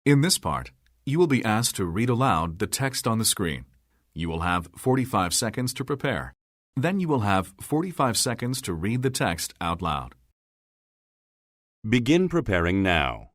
In this part, you will be asked to read aloud the text on the screen. You will have 45 seconds to prepare. Then you will have 45 seconds to read the text out loud. Begin preparing now.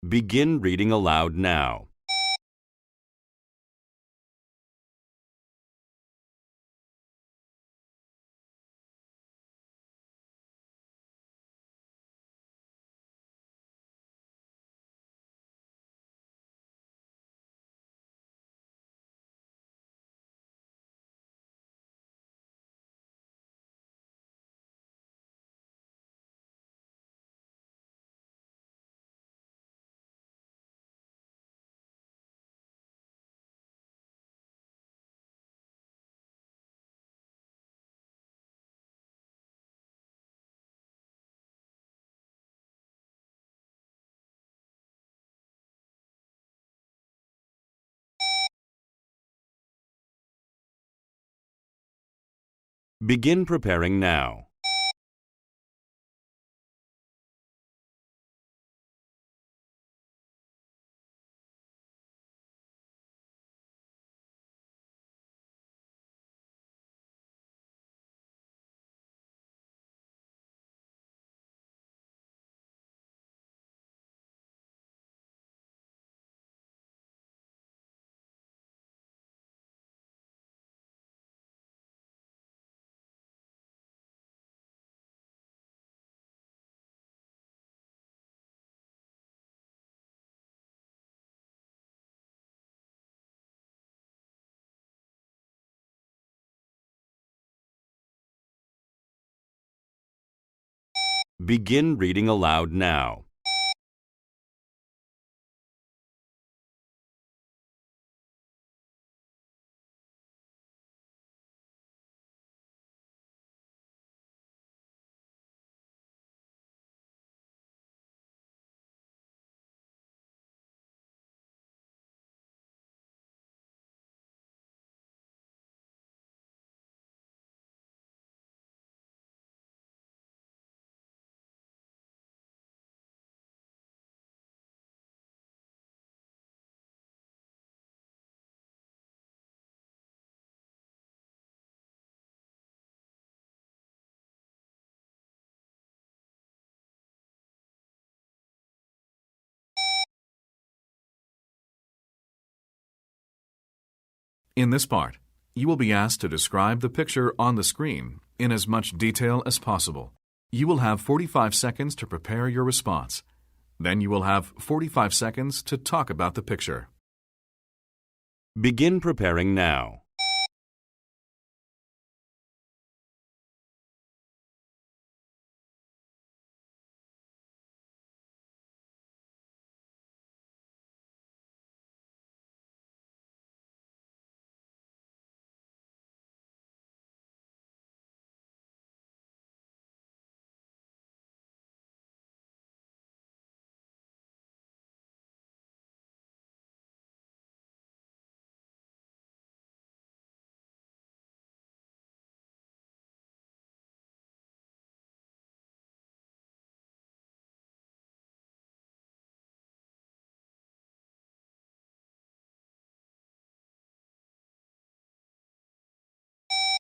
Begin reading aloud now. Begin preparing now. Begin reading aloud now. In this part, you will be asked to describe the picture on the screen in as much detail as possible. You will have 45 seconds to prepare your response. Then you will have 45 seconds to talk about the picture. Begin preparing now.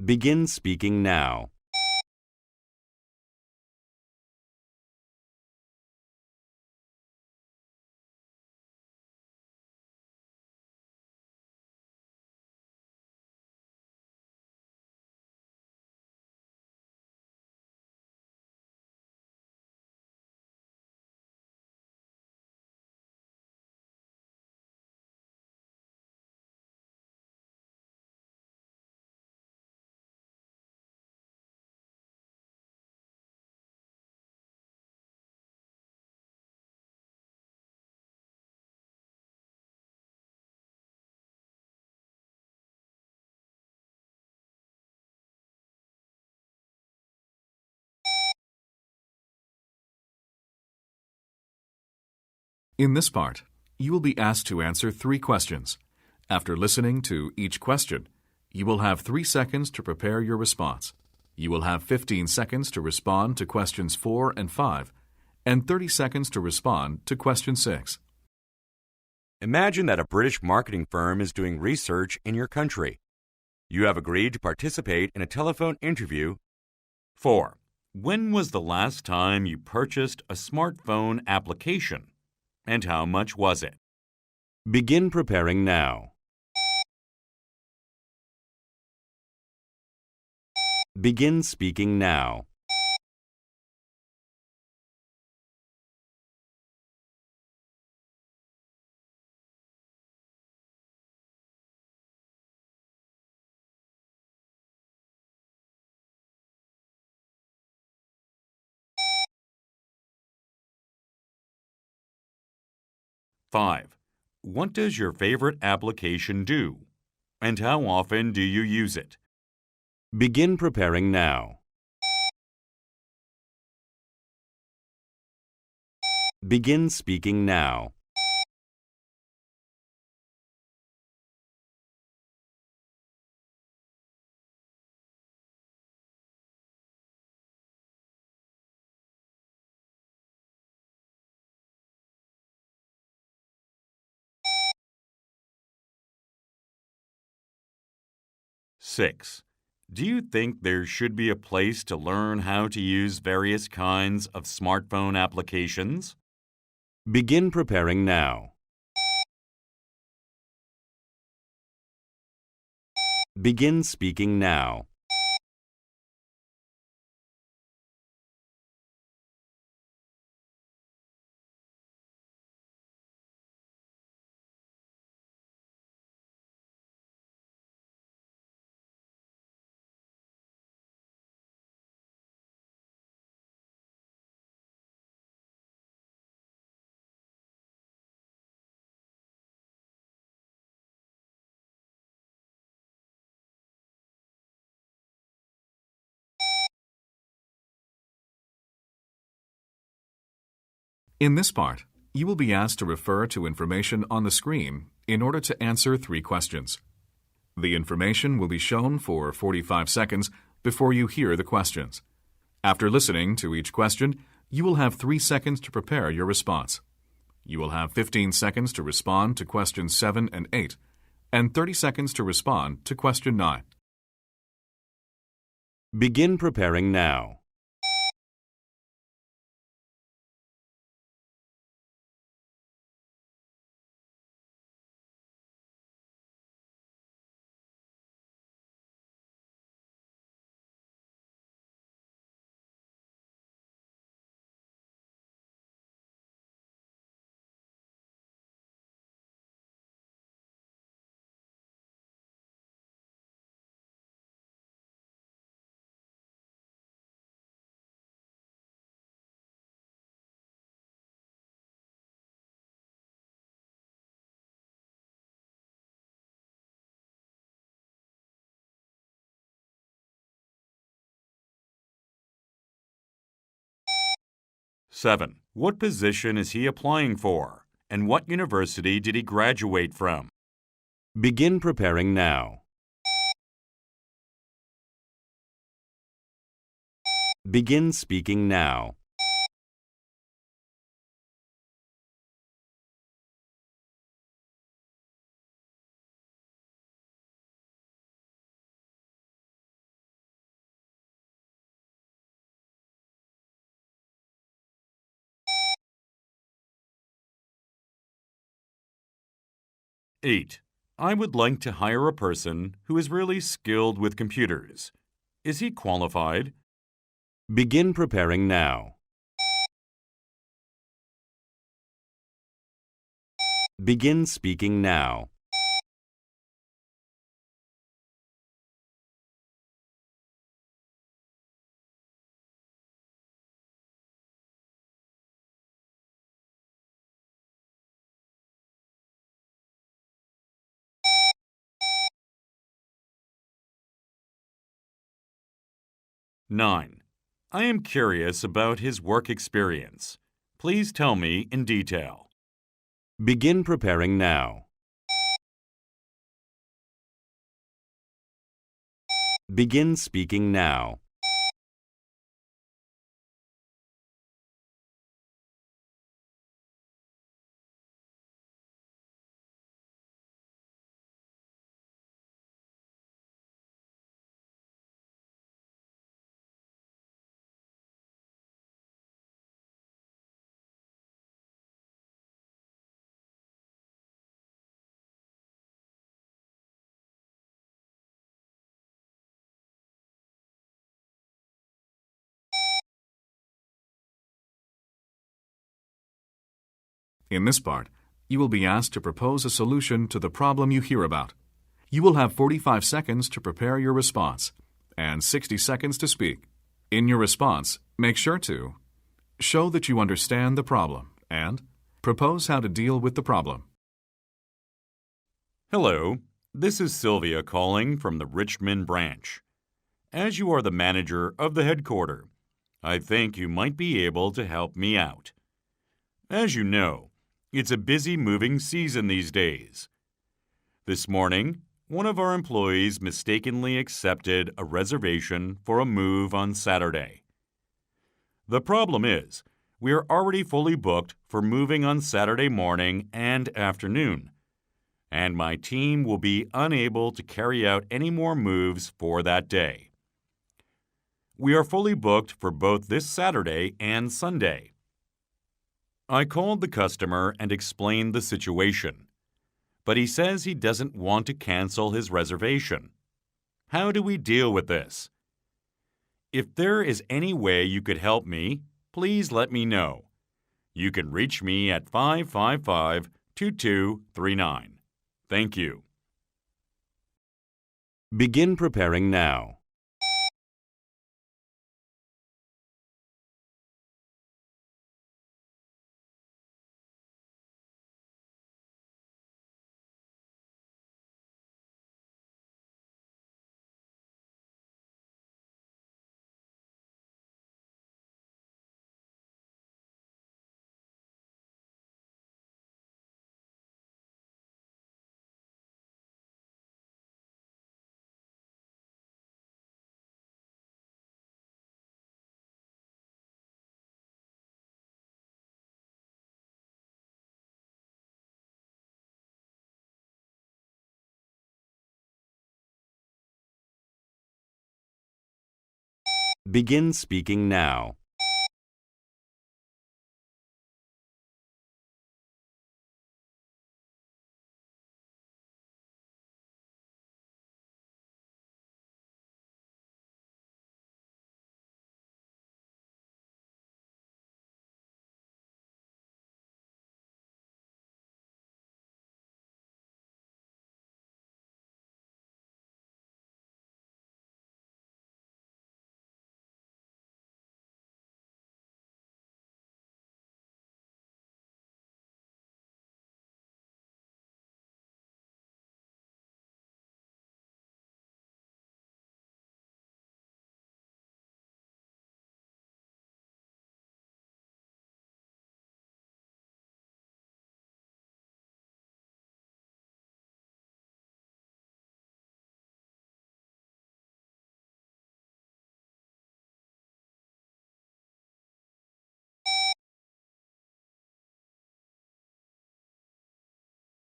Begin speaking now. In this part, you will be asked to answer 3 questions. After listening to each question, you will have 3 seconds to prepare your response. You will have 15 seconds to respond to questions 4 and 5, and 30 seconds to respond to question 6. Imagine that a British marketing firm is doing research in your country. You have agreed to participate in a telephone interview. 4. When was the last time you purchased a smartphone application? And how much was it? Begin preparing now. Begin speaking now. Five. What does your favorite application do? And how often do you use it? Begin preparing now. Begin speaking now. Six. Do you think there should be a place to learn how to use various kinds of smartphone applications? Begin preparing now. Begin speaking now. In this part, you will be asked to refer to information on the screen in order to answer 3 questions. The information will be shown for 45 seconds before you hear the questions. After listening to each question, you will have 3 seconds to prepare your response. You will have 15 seconds to respond to questions 7 and 8, and 30 seconds to respond to question 9. Begin preparing now. Seven. What position is he applying for? And what university did he graduate from? Begin preparing now. Begin speaking now. Eight. I would like to hire a person who is really skilled with computers. Is he qualified? Begin preparing now. Begin speaking now. Nine. I am curious about his work experience. Please tell me in detail. Begin preparing now. Begin speaking now. In this part, you will be asked to propose a solution to the problem you hear about. You will have 45 seconds to prepare your response and 60 seconds to speak. In your response, make sure to show that you understand the problem and propose how to deal with the problem. Hello, this is Sylvia calling from the Richmond branch. As you are the manager of the headquarters, I think you might be able to help me out. As you know, it's a busy moving season these days. This morning, one of our employees mistakenly accepted a reservation for a move on Saturday. The problem is, we are already fully booked for moving on Saturday morning and afternoon, and my team will be unable to carry out any more moves for that day. We are fully booked for both this Saturday and Sunday. I called the customer and explained the situation, but he says he doesn't want to cancel his reservation. How do we deal with this? If there is any way you could help me, please let me know. You can reach me at 555-2239. Thank you. Begin preparing now. Begin speaking now.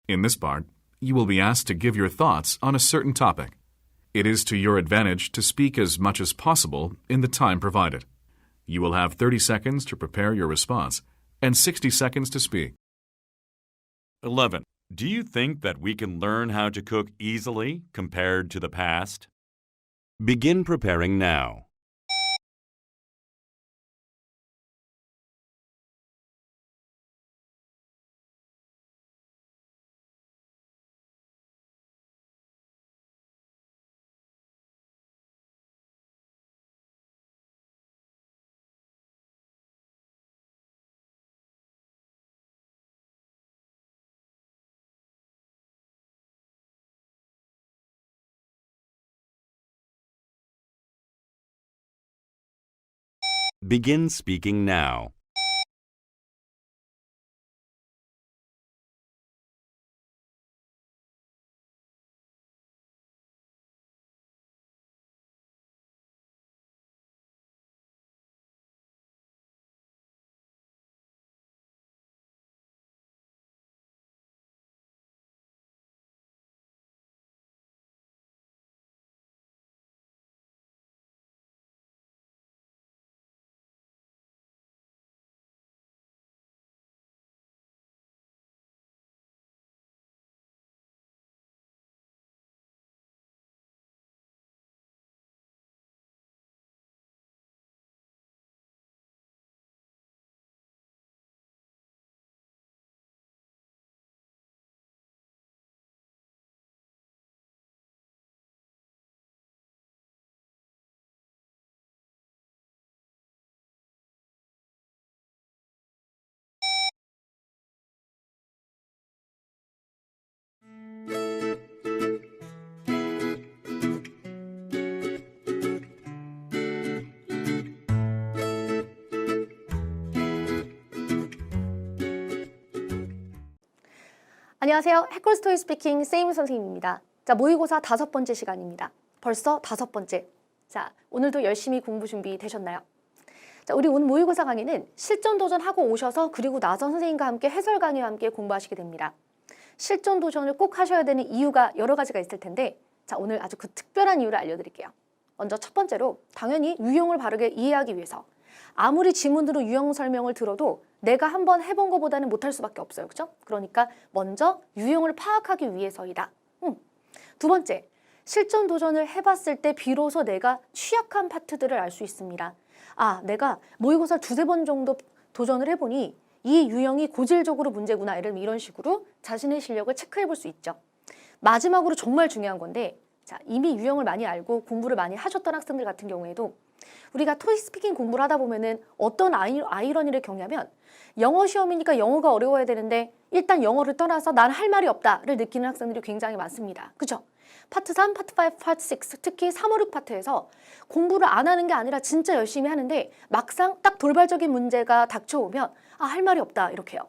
In this part, you will be asked to give your thoughts on a certain topic. It is to your advantage to speak as much as possible in the time provided. You will have 30 seconds to prepare your response and 60 seconds to speak. 11. Do you think that we can learn how to cook easily compared to the past? Begin preparing now. Begin speaking now. 안녕하세요. 해커스토리 스피킹 세임 선생님입니다. 자, 모의고사 5번째 시간입니다. 벌써 5번째. 자, 오늘도 열심히 공부 준비되셨나요? 자, 우리 오늘 모의고사 강의는 실전 도전하고 오셔서 그리고 나서 선생님과 함께 해설 강의와 함께 공부하시게 됩니다. 실전 도전을 꼭 하셔야 되는 이유가 여러 가지가 있을 텐데, 자, 오늘 아주 그 특별한 이유를 알려드릴게요. 먼저 첫 번째로 당연히 유형을 바르게 이해하기 위해서 아무리 지문으로 유형 설명을 들어도 내가 한번 해본 것보다는 못할 수밖에 없어요. 그죠? 그러니까 먼저 유형을 파악하기 위해서이다. 두 번째, 실전 도전을 해봤을 때 비로소 내가 취약한 파트들을 알 수 있습니다. 아, 내가 모의고사 2-3번 정도 도전을 해보니 이 유형이 고질적으로 문제구나. 이런 식으로 자신의 실력을 체크해 볼 수 있죠. 마지막으로 정말 중요한 건데, 자, 이미 유형을 많이 알고 공부를 많이 하셨던 학생들 같은 경우에도 우리가 토익 스피킹 공부를 하다 보면은 어떤 아이러니를 겪냐면 영어 시험이니까 영어가 어려워야 되는데 일단 영어를 떠나서 난 할 말이 없다를 느끼는 학생들이 굉장히 많습니다. 그죠? 파트 3, 파트 5, 파트 6, 특히 3, 5, 6 파트에서 공부를 안 하는 게 아니라 진짜 열심히 하는데 막상 딱 돌발적인 문제가 닥쳐오면 아, 할 말이 없다 이렇게요.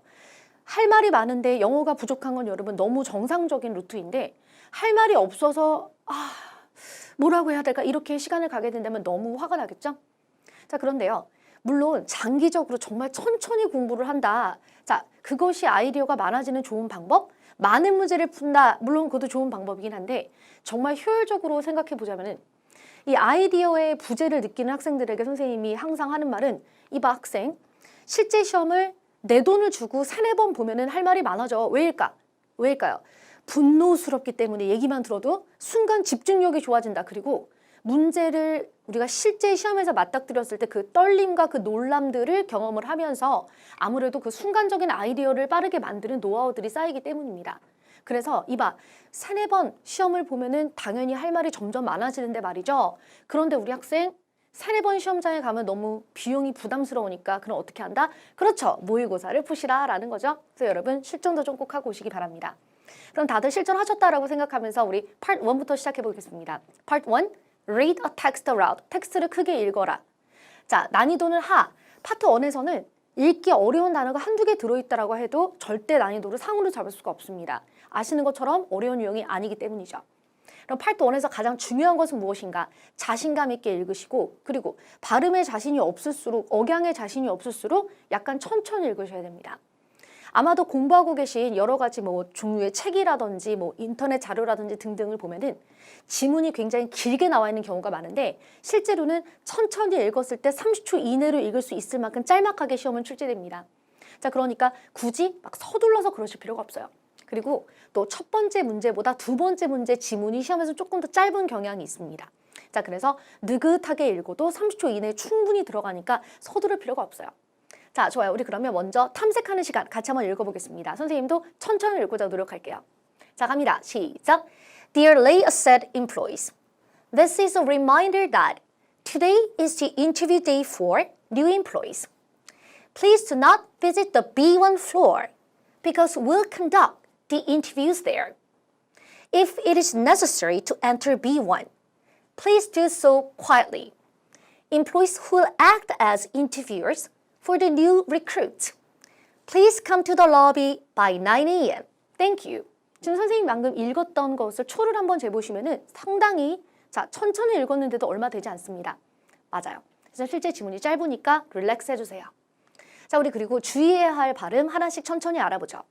할 말이 많은데 영어가 부족한 건 여러분 너무 정상적인 루트인데 할 말이 없어서 뭐라고 해야 될까 이렇게 시간을 가게 된다면 너무 화가 나겠죠? 자, 그런데요. 물론 장기적으로 정말 천천히 공부를 한다. 자, 그것이 아이디어가 많아지는 좋은 방법? 많은 문제를 푼다. 물론 그것도 좋은 방법이긴 한데 정말 효율적으로 생각해 보자면은 이 아이디어의 부재를 느끼는 학생들에게 선생님이 항상 하는 말은 이봐 학생, 실제 시험을 내 돈을 주고 3-4번 보면은 할 말이 많아져. 왜일까요? 분노스럽기 때문에 얘기만 들어도 순간 집중력이 좋아진다. 그리고 문제를 우리가 실제 시험에서 맞닥뜨렸을 때 그 떨림과 그 놀람들을 경험을 하면서 아무래도 그 순간적인 아이디어를 빠르게 만드는 노하우들이 쌓이기 때문입니다. 그래서 이봐, 3-4번 시험을 보면은 당연히 할 말이 점점 많아지는데 말이죠. 그런데 우리 학생 3-4번 시험장에 가면 너무 비용이 부담스러우니까 그럼 어떻게 한다? 그렇죠. 모의고사를 푸시라 라는 거죠. 그래서 여러분 실전도 좀 꼭 하고 오시기 바랍니다. 그럼 다들 실전하셨다라고 생각하면서 우리 파트 1부터 시작해 보겠습니다. 파트 1, read a text aloud. 텍스트를 크게 읽어라. 자, 난이도는 하. 파트 1에서는 읽기 어려운 단어가 1-2개 들어있다라고 해도 절대 난이도를 상으로 잡을 수가 없습니다. 아시는 것처럼 어려운 유형이 아니기 때문이죠. 그럼 파트 1에서 가장 중요한 것은 무엇인가? 자신감 있게 읽으시고 그리고 발음에 자신이 없을수록 억양에 자신이 없을수록 약간 천천히 읽으셔야 됩니다. 아마도 공부하고 계신 여러 가지 종류의 책이라든지 인터넷 자료라든지 등등을 보면은 지문이 굉장히 길게 나와 있는 경우가 많은데 실제로는 천천히 읽었을 때 30초 이내로 읽을 수 있을 만큼 짤막하게 시험은 출제됩니다. 자, 그러니까 굳이 막 서둘러서 그러실 필요가 없어요. 그리고 또 첫 번째 문제보다 2번째 문제 지문이 시험에서 조금 더 짧은 경향이 있습니다. 자, 그래서 느긋하게 읽어도 30초 이내에 충분히 들어가니까 서두를 필요가 없어요. 자, 좋아요. 우리 그러면 먼저 탐색하는 시간 같이 한번 읽어보겠습니다. 선생님도 천천히 읽고자 노력할게요. 자, 갑니다. 시작. Dear late asset employees, this is a reminder that today is the interview day for new employees. Please do not visit the B1 floor because we'll conduct the interviews there. If it is necessary to enter B1, please do so quietly. Employees who will act as interviewers for the new recruits, please come to the lobby by 9 a.m. Thank you. 지금 선생님 방금 읽었던 것을 초를 한번 재보시면은 상당히 천천히 읽었는데도 얼마 되지 않습니다. 맞아요. 그래서 실제 지문이 짧으니까 릴렉스 해주세요. 자, 우리 그리고 주의해야 할 발음 하나씩 천천히 알아보죠.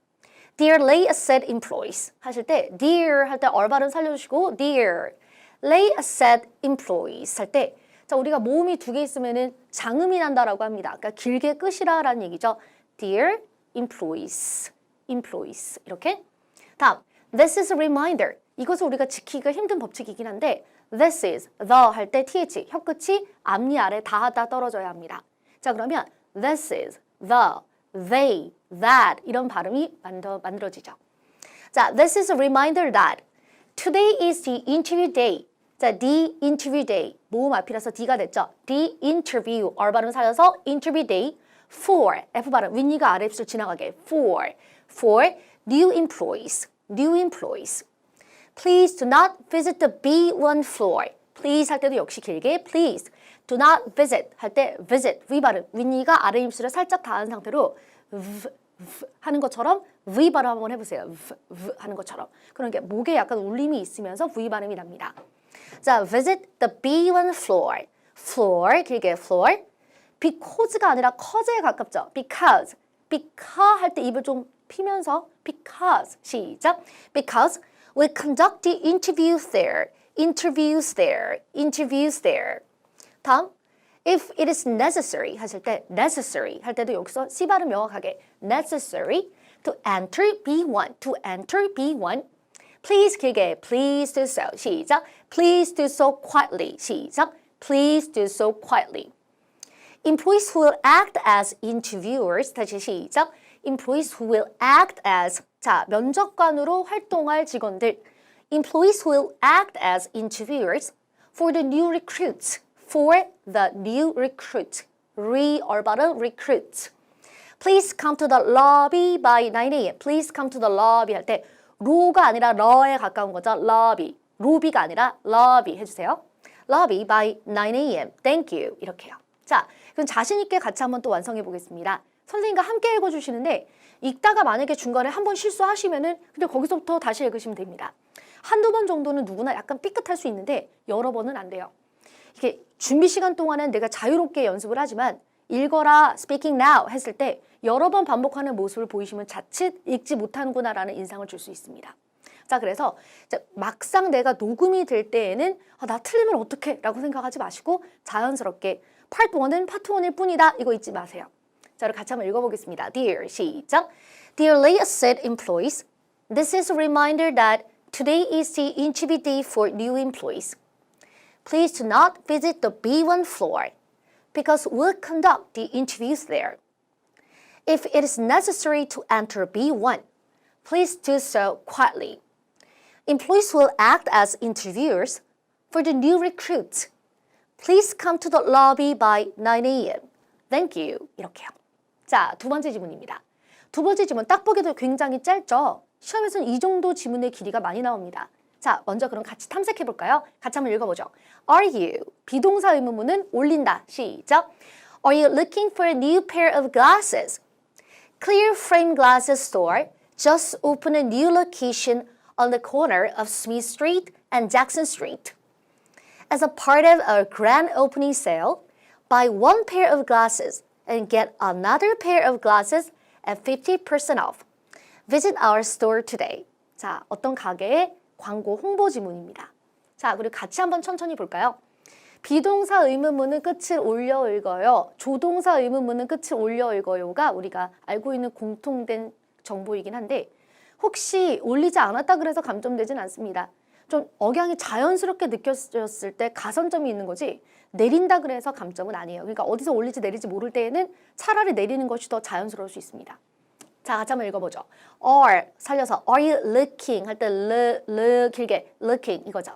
Dear late asset employees 하실 때 dear 할 때 얼 발음 살려주시고 dear late asset employees 할 때 자, 우리가 모음이 2개 있으면은 장음이 난다라고 합니다. 그러니까 길게 끄시라라는 얘기죠. Dear employees, employees 이렇게. 다음, this is a reminder. 이것은 우리가 지키기가 힘든 법칙이긴 한데 this is, the 할 때 th, 혀끝이 앞니 아래 닿았다 떨어져야 합니다. 자, 그러면 this is, the, they, that 이런 발음이 만들어지죠. 자, this is a reminder that today is the interview day. 자, the interview day. 모음 앞이라서 D가 됐죠. The interview. R 발음 살려서 interview day for. F 발음 윗니가 아래 입술 지나가게. For new employees. New employees. Please do not visit the B1 floor. Please 할 때도 역시 길게. Please do not visit 할 때 visit 위 발음 윗니가 아래 입술에 살짝 닿은 상태로 하는 것처럼 V 발음 한번 해보세요. 하는 것처럼. 그런 게 목에 약간 울림이 있으면서 V 발음이 납니다. 자, visit the B1 floor. floor, 길게 floor. because가 아니라 cause에 가깝죠. because 할 때 입을 좀 피면서 because. 시작. because we conduct the interviews there. 다음. If it is necessary 하실 때 necessary 할 때도 여기서 C 발음 명확하게 necessary to enter B1 please 길게 please do so 시작 please do so quietly 시작 please do so quietly employees who will act as interviewers 다시 시작 employees who will act as 자 면접관으로 활동할 직원들 employees who will act as interviewers for the new recruits recruits. Please come to the lobby by 9 a.m. Please come to the lobby 할 때 로가 아니라 러에 가까운 거죠. lobby. 로비가 아니라 lobby 해주세요. lobby by 9 a.m. Thank you. 이렇게요. 자, 그럼 자신 있게 같이 한번 또 완성해 보겠습니다. 선생님과 함께 읽어주시는데 읽다가 만약에 중간에 한번 실수하시면은 근데 거기서부터 다시 읽으시면 됩니다. 한두 번 정도는 누구나 약간 삐끗할 수 있는데 여러 번은 안 돼요. 이게 준비 시간 동안은 내가 자유롭게 연습을 하지만 읽어라, speaking now 했을 때 여러 번 반복하는 모습을 보이시면 자칫 읽지 못하는구나라는 인상을 줄 수 있습니다. 자, 그래서 막상 내가 녹음이 될 때에는 나 틀리면 어떡해 라고 생각하지 마시고 자연스럽게 파트 1은 파트 1일 뿐이다 이거 잊지 마세요. 자, 우리 같이 한번 읽어보겠습니다. Dear, 시작. Dear late set employees, this is a reminder that today is the interview day for new employees. Please do not visit the B1 floor because we'll conduct the interviews there. If it is necessary to enter B1, please do so quietly. Employees will act as interviewers for the new recruits. Please come to the lobby by 9 a.m. Thank you. 이렇게요. 자, 두 번째 지문입니다. 두 번째 지문 딱 보기도 굉장히 짧죠? 시험에서는 이 정도 지문의 길이가 많이 나옵니다. 자, 먼저 그럼 같이 탐색해 볼까요? 같이 한번 읽어보죠. Are you? 비동사 의문문은 올린다. 시작. Are you looking for a new pair of glasses? Clear frame glasses store just opened a new location on the corner of Smith Street and Jackson Street. As a part of our grand opening sale, buy one pair of glasses and get another pair of glasses at 50% off. Visit our store today. 자, 어떤 가게의 광고 홍보 지문입니다. 자, 그리고 같이 한번 천천히 볼까요? 비동사 의문문은 끝을 올려 읽어요. 조동사 의문문은 끝을 올려 읽어요가 우리가 알고 있는 공통된 정보이긴 한데 혹시 올리지 않았다 그래서 감점되진 않습니다. 좀 억양이 자연스럽게 느껴졌을 때 가산점이 있는 거지 내린다 그래서 감점은 아니에요. 그러니까 어디서 올릴지 내릴지 모를 때에는 차라리 내리는 것이 더 자연스러울 수 있습니다. 자, 같이 한번 읽어보죠. Are 살려서 Are you looking 할 때 길게 looking 이거죠.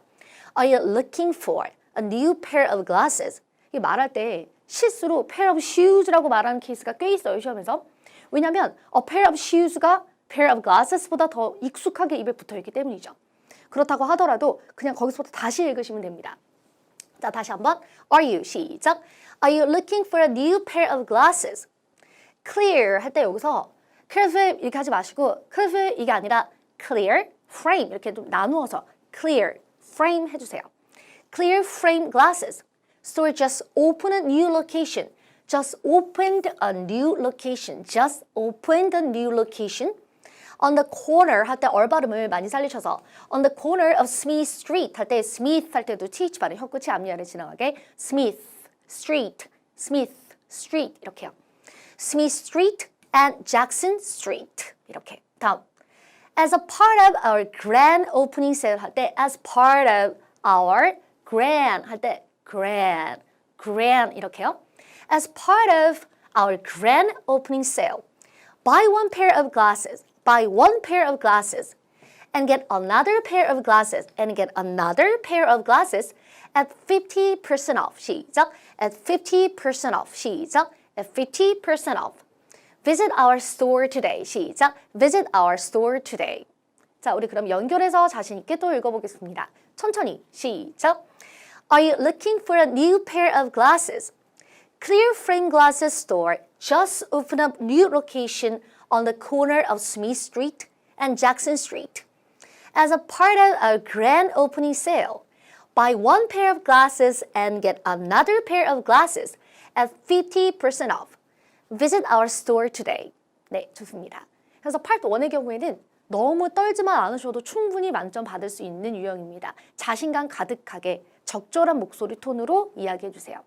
Are you looking for a new pair of glasses? 이 말할 때 실수로 pair of shoes라고 말하는 케이스가 꽤 있어요, 시험에서. 왜냐하면 a pair of shoes가 pair of glasses보다 더 익숙하게 입에 붙어있기 때문이죠. 그렇다고 하더라도 그냥 거기서부터 다시 읽으시면 됩니다. 자, 다시 한번 Are you? 시작. Are you looking for a new pair of glasses? Clear 할 때 여기서 clear 이렇게 하지 마시고 clear 이게 아니라 clear frame 이렇게 좀 나누어서 clear frame 해주세요. Clear frame glasses. Store just opened a new location. Just opened a new location. Just opened a new location. On the corner 할 때 얼 발음을 많이 살리셔서 on the corner of Smith Street 할 때 Smith 할 때도 th 발음 혀끝이 앞니 아래 지나가게 Smith Street, Smith Street 이렇게요. Smith Street and Jackson Street 이렇게. 다음 as a part of our grand opening sale 할 때 as part of our grand 할 때 grand 이렇게요. As part of our grand opening sale, buy one pair of glasses. Buy one pair of glasses and get another pair of glasses and get another pair of glasses at 50% off. 시작. At 50% off. 시작. At 50% off. Visit our store today. 시작. Visit our store today. 자, 우리 그럼 연결해서 자신 있게 또 읽어보겠습니다. 천천히. 시작. Are you looking for a new pair of glasses? Clear frame glasses store just opened up new location on the corner of Smith Street and Jackson Street. As a part of a grand opening sale, buy one pair of glasses and get another pair of glasses at 50% off. Visit our store today. 네, 좋습니다. 그래서 파트 1의 경우에는 너무 떨지만 않으셔도 충분히 만점 받을 수 있는 유형입니다. 자신감 가득하게 적절한 목소리 톤으로 이야기해 주세요.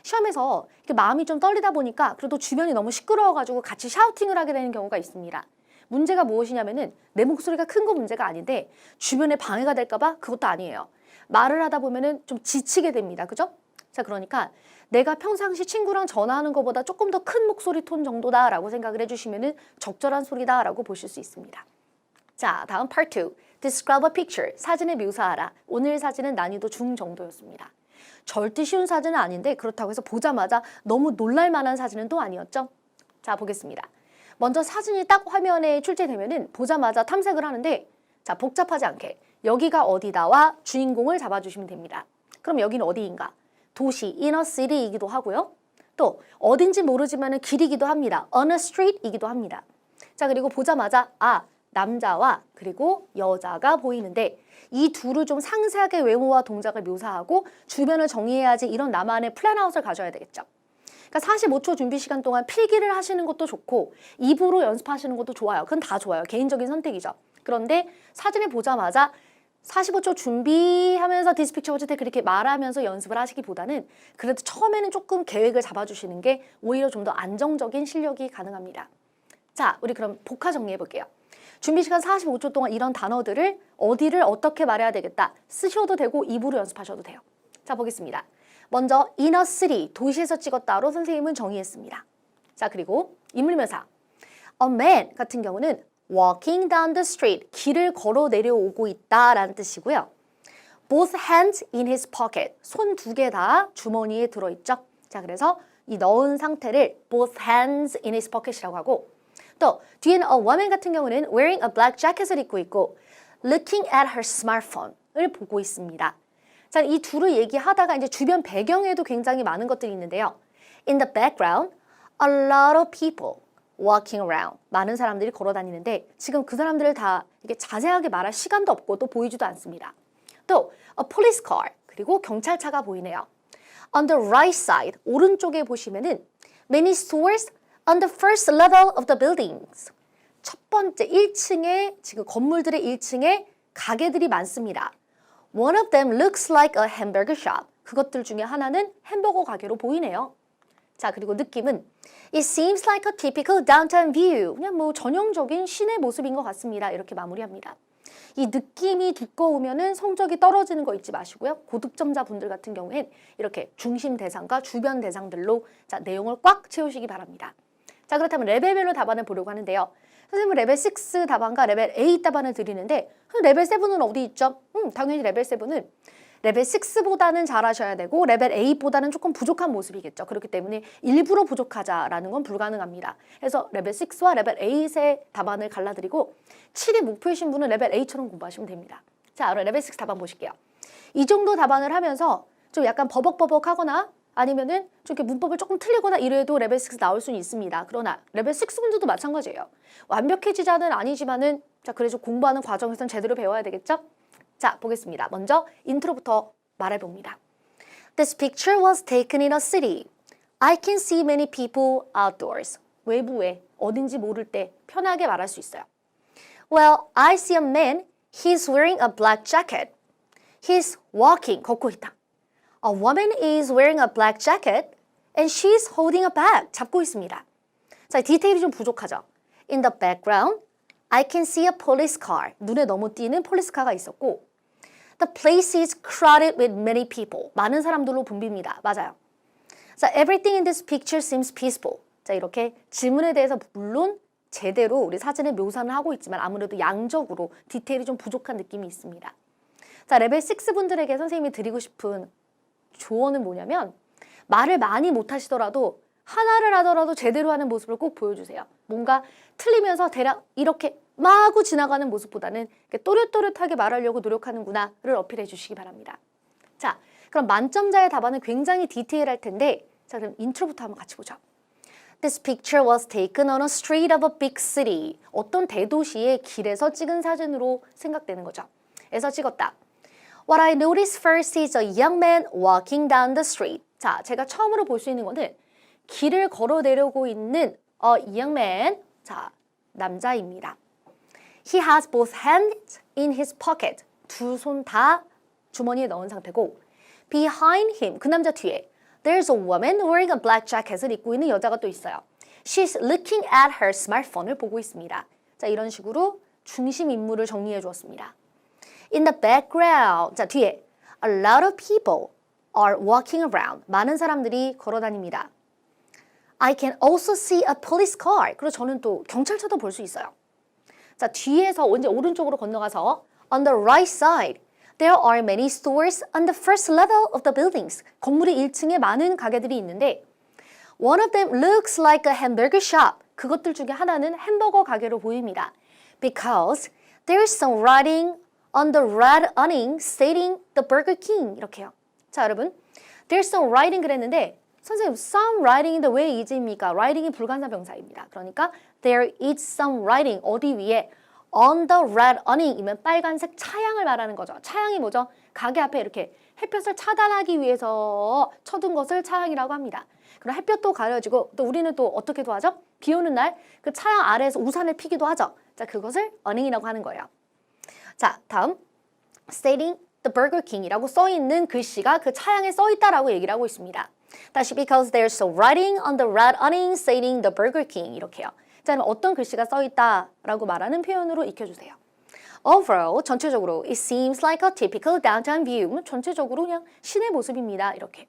시험에서 이렇게 마음이 좀 떨리다 보니까 그래도 주변이 너무 시끄러워가지고 같이 샤우팅을 하게 되는 경우가 있습니다. 문제가 무엇이냐면은 내 목소리가 큰 거 문제가 아닌데 주변에 방해가 될까봐 그것도 아니에요. 말을 하다 보면은 좀 지치게 됩니다. 그죠? 자, 그러니까 내가 평상시 친구랑 전화하는 것보다 조금 더 큰 목소리 톤 정도다라고 생각을 해주시면은 적절한 소리다라고 보실 수 있습니다. 자, 다음 part 2. Describe a picture. 사진을 묘사하라. 오늘 사진은 난이도 중 정도였습니다. 절대 쉬운 사진은 아닌데 그렇다고 해서 보자마자 너무 놀랄 만한 사진은 또 아니었죠? 자, 보겠습니다. 먼저 사진이 딱 화면에 출제되면은 보자마자 탐색을 하는데 자, 복잡하지 않게 여기가 어디다와 주인공을 잡아주시면 됩니다. 그럼 여기는 어디인가? 도시, inner city이기도 하고요. 또 어딘지 모르지만은 길이기도 합니다. on a street이기도 합니다. 자, 그리고 보자마자 남자와 그리고 여자가 보이는데 이 둘을 좀 상세하게 외모와 동작을 묘사하고 주변을 정리해야지 이런 나만의 플랜아웃을 가져야 되겠죠. 그러니까 45초 준비 시간 동안 필기를 하시는 것도 좋고 입으로 연습하시는 것도 좋아요. 그건 다 좋아요. 개인적인 선택이죠. 그런데 사진을 보자마자 45초 준비하면서 This picture was 그렇게 말하면서 연습을 하시기보다는 그래도 처음에는 조금 계획을 잡아주시는 게 오히려 좀 더 안정적인 실력이 가능합니다. 자, 우리 그럼 복화 정리해 볼게요. 준비 시간 45초 동안 이런 단어들을 어디를 어떻게 말해야 되겠다. 쓰셔도 되고 입으로 연습하셔도 돼요. 자, 보겠습니다. 먼저 inner city, 도시에서 찍었다로 선생님은 정의했습니다. 자, 그리고 인물명사. A man 같은 경우는 walking down the street, 길을 걸어 내려오고 있다라는 뜻이고요. Both hands in his pocket, 손 두 개 다 주머니에 들어있죠. 자, 그래서 이 넣은 상태를 both hands in his pocket이라고 하고 또 뒤에는 a woman 같은 경우는 wearing a black jacket을 입고 있고 looking at her smartphone을 보고 있습니다. 자, 이 둘을 얘기하다가 이제 주변 배경에도 굉장히 많은 것들이 있는데요. In the background, a lot of people walking around. 많은 사람들이 걸어 다니는데 지금 그 사람들을 다 이게 자세하게 말할 시간도 없고 또 보이지도 않습니다. 또 a police car, 그리고 경찰차가 보이네요. On the right side, 오른쪽에 보시면은 many stores on the first level of the buildings. 첫 번째 1층에 지금 건물들의 1층에 가게들이 많습니다. One of them looks like a hamburger shop. 그것들 중에 하나는 햄버거 가게로 보이네요. 자, 그리고 느낌은 It seems like a typical downtown view. 그냥 뭐 전형적인 시내 모습인 것 같습니다. 이렇게 마무리합니다. 이 느낌이 두꺼우면은 성적이 떨어지는 거 잊지 마시고요. 고득점자분들 같은 경우엔 이렇게 중심 대상과 주변 대상들로 자, 내용을 꽉 채우시기 바랍니다. 자, 그렇다면 레벨별로 답안을 보려고 하는데요. 선생님은 레벨 6 답안과 레벨 8 답안을 드리는데 레벨 7은 어디 있죠? 당연히 레벨 7은 레벨 6보다는 잘하셔야 되고 레벨 8보다는 조금 부족한 모습이겠죠. 그렇기 때문에 일부러 부족하자라는 건 불가능합니다. 그래서 레벨 6와 레벨 8의 답안을 갈라드리고 7이 목표이신 분은 레벨 8처럼 공부하시면 됩니다. 자, 그럼 레벨 6 답안 보실게요. 이 정도 답안을 하면서 좀 약간 버벅버벅하거나 아니면은 좀 이렇게 문법을 조금 틀리거나 이래도 레벨 6 나올 수는 있습니다. 그러나 레벨 6분들도 마찬가지예요. 완벽해지자는 아니지만은 자, 그래서 공부하는 과정에서는 제대로 배워야 되겠죠? 자, 보겠습니다. 먼저 인트로부터 말해봅니다. This picture was taken in a city. I can see many people outdoors. 외부에 어딘지 모를 때 편하게 말할 수 있어요. Well, I see a man. He's wearing a black jacket. He's walking. 걷고 있다. A woman is wearing a black jacket and she's holding a bag. 잡고 있습니다. 자, 디테일이 좀 부족하죠. In the background, I can see a police car. 눈에 너무 띄는 폴리스카가 있었고 The place is crowded with many people. 많은 사람들로 붐빕니다. 맞아요. 자, everything in this picture seems peaceful. 자, 이렇게 질문에 대해서 물론 제대로 우리 사진의 묘사는 하고 있지만 아무래도 양적으로 디테일이 좀 부족한 느낌이 있습니다. 자, 레벨 6 분들에게 선생님이 드리고 싶은 조언은 뭐냐면 말을 많이 못하시더라도 하나를 하더라도 제대로 하는 모습을 꼭 보여주세요. 뭔가 틀리면서 대략 이렇게 마구 지나가는 모습보다는 또렷또렷하게 말하려고 노력하는구나를 어필해 주시기 바랍니다. 자, 그럼 만점자의 답안은 굉장히 디테일할 텐데 자, 그럼 인트로부터 한번 같이 보죠. This picture was taken on a street of a big city. 어떤 대도시의 길에서 찍은 사진으로 생각되는 거죠. 에서 찍었다. What I noticed first is a young man walking down the street. 자, 제가 처음으로 볼 수 있는 거는 길을 걸어 내려오고 있는 a young man. 자, 남자입니다. He has both hands in his pocket. 두 손 다 주머니에 넣은 상태고 Behind him, 그 남자 뒤에 There's a woman wearing a black jacket을 입고 있는 여자가 또 있어요. She's looking at her smartphone을 보고 있습니다. 자, 이런 식으로 중심 인물을 정리해 주었습니다. In the background, 자, 뒤에 A lot of people are walking around. 많은 사람들이 걸어 다닙니다. I can also see a police car. 그리고 저는 또 경찰차도 볼 수 있어요. 자, 뒤에서 이제 오른쪽으로 건너가서 On the right side, there are many stores on the first level of the buildings. 건물의 1층에 많은 가게들이 있는데 One of them looks like a hamburger shop. 그것들 중에 하나는 햄버거 가게로 보입니다. Because there's some writing on the red awning stating the Burger King. 이렇게요. 자, 여러분. There's some writing 그랬는데 선생님, some writing인데 왜 is입니까? writing이 불가사 병사입니다. 그러니까 there is some writing 어디 위에 on the red awning이면 빨간색 차양을 말하는 거죠. 차양이 뭐죠? 가게 앞에 이렇게 햇볕을 차단하기 위해서 쳐둔 것을 차양이라고 합니다. 그럼 햇볕도 가려지고 또 우리는 또 어떻게도 하죠? 비 오는 날 그 차양 아래에서 우산을 피기도 하죠. 자, 그것을 awning이라고 하는 거예요. 자, 다음 stating the Burger King이라고 써있는 글씨가 그 차양에 써있다라고 얘기를 하고 있습니다. 다시 because there's some writing on the red awning stating the Burger King 이렇게요. 자, 그럼 어떤 글씨가 써있다라고 말하는 표현으로 익혀주세요. Overall, 전체적으로 it seems like a typical downtown view. 전체적으로 그냥 시내 모습입니다. 이렇게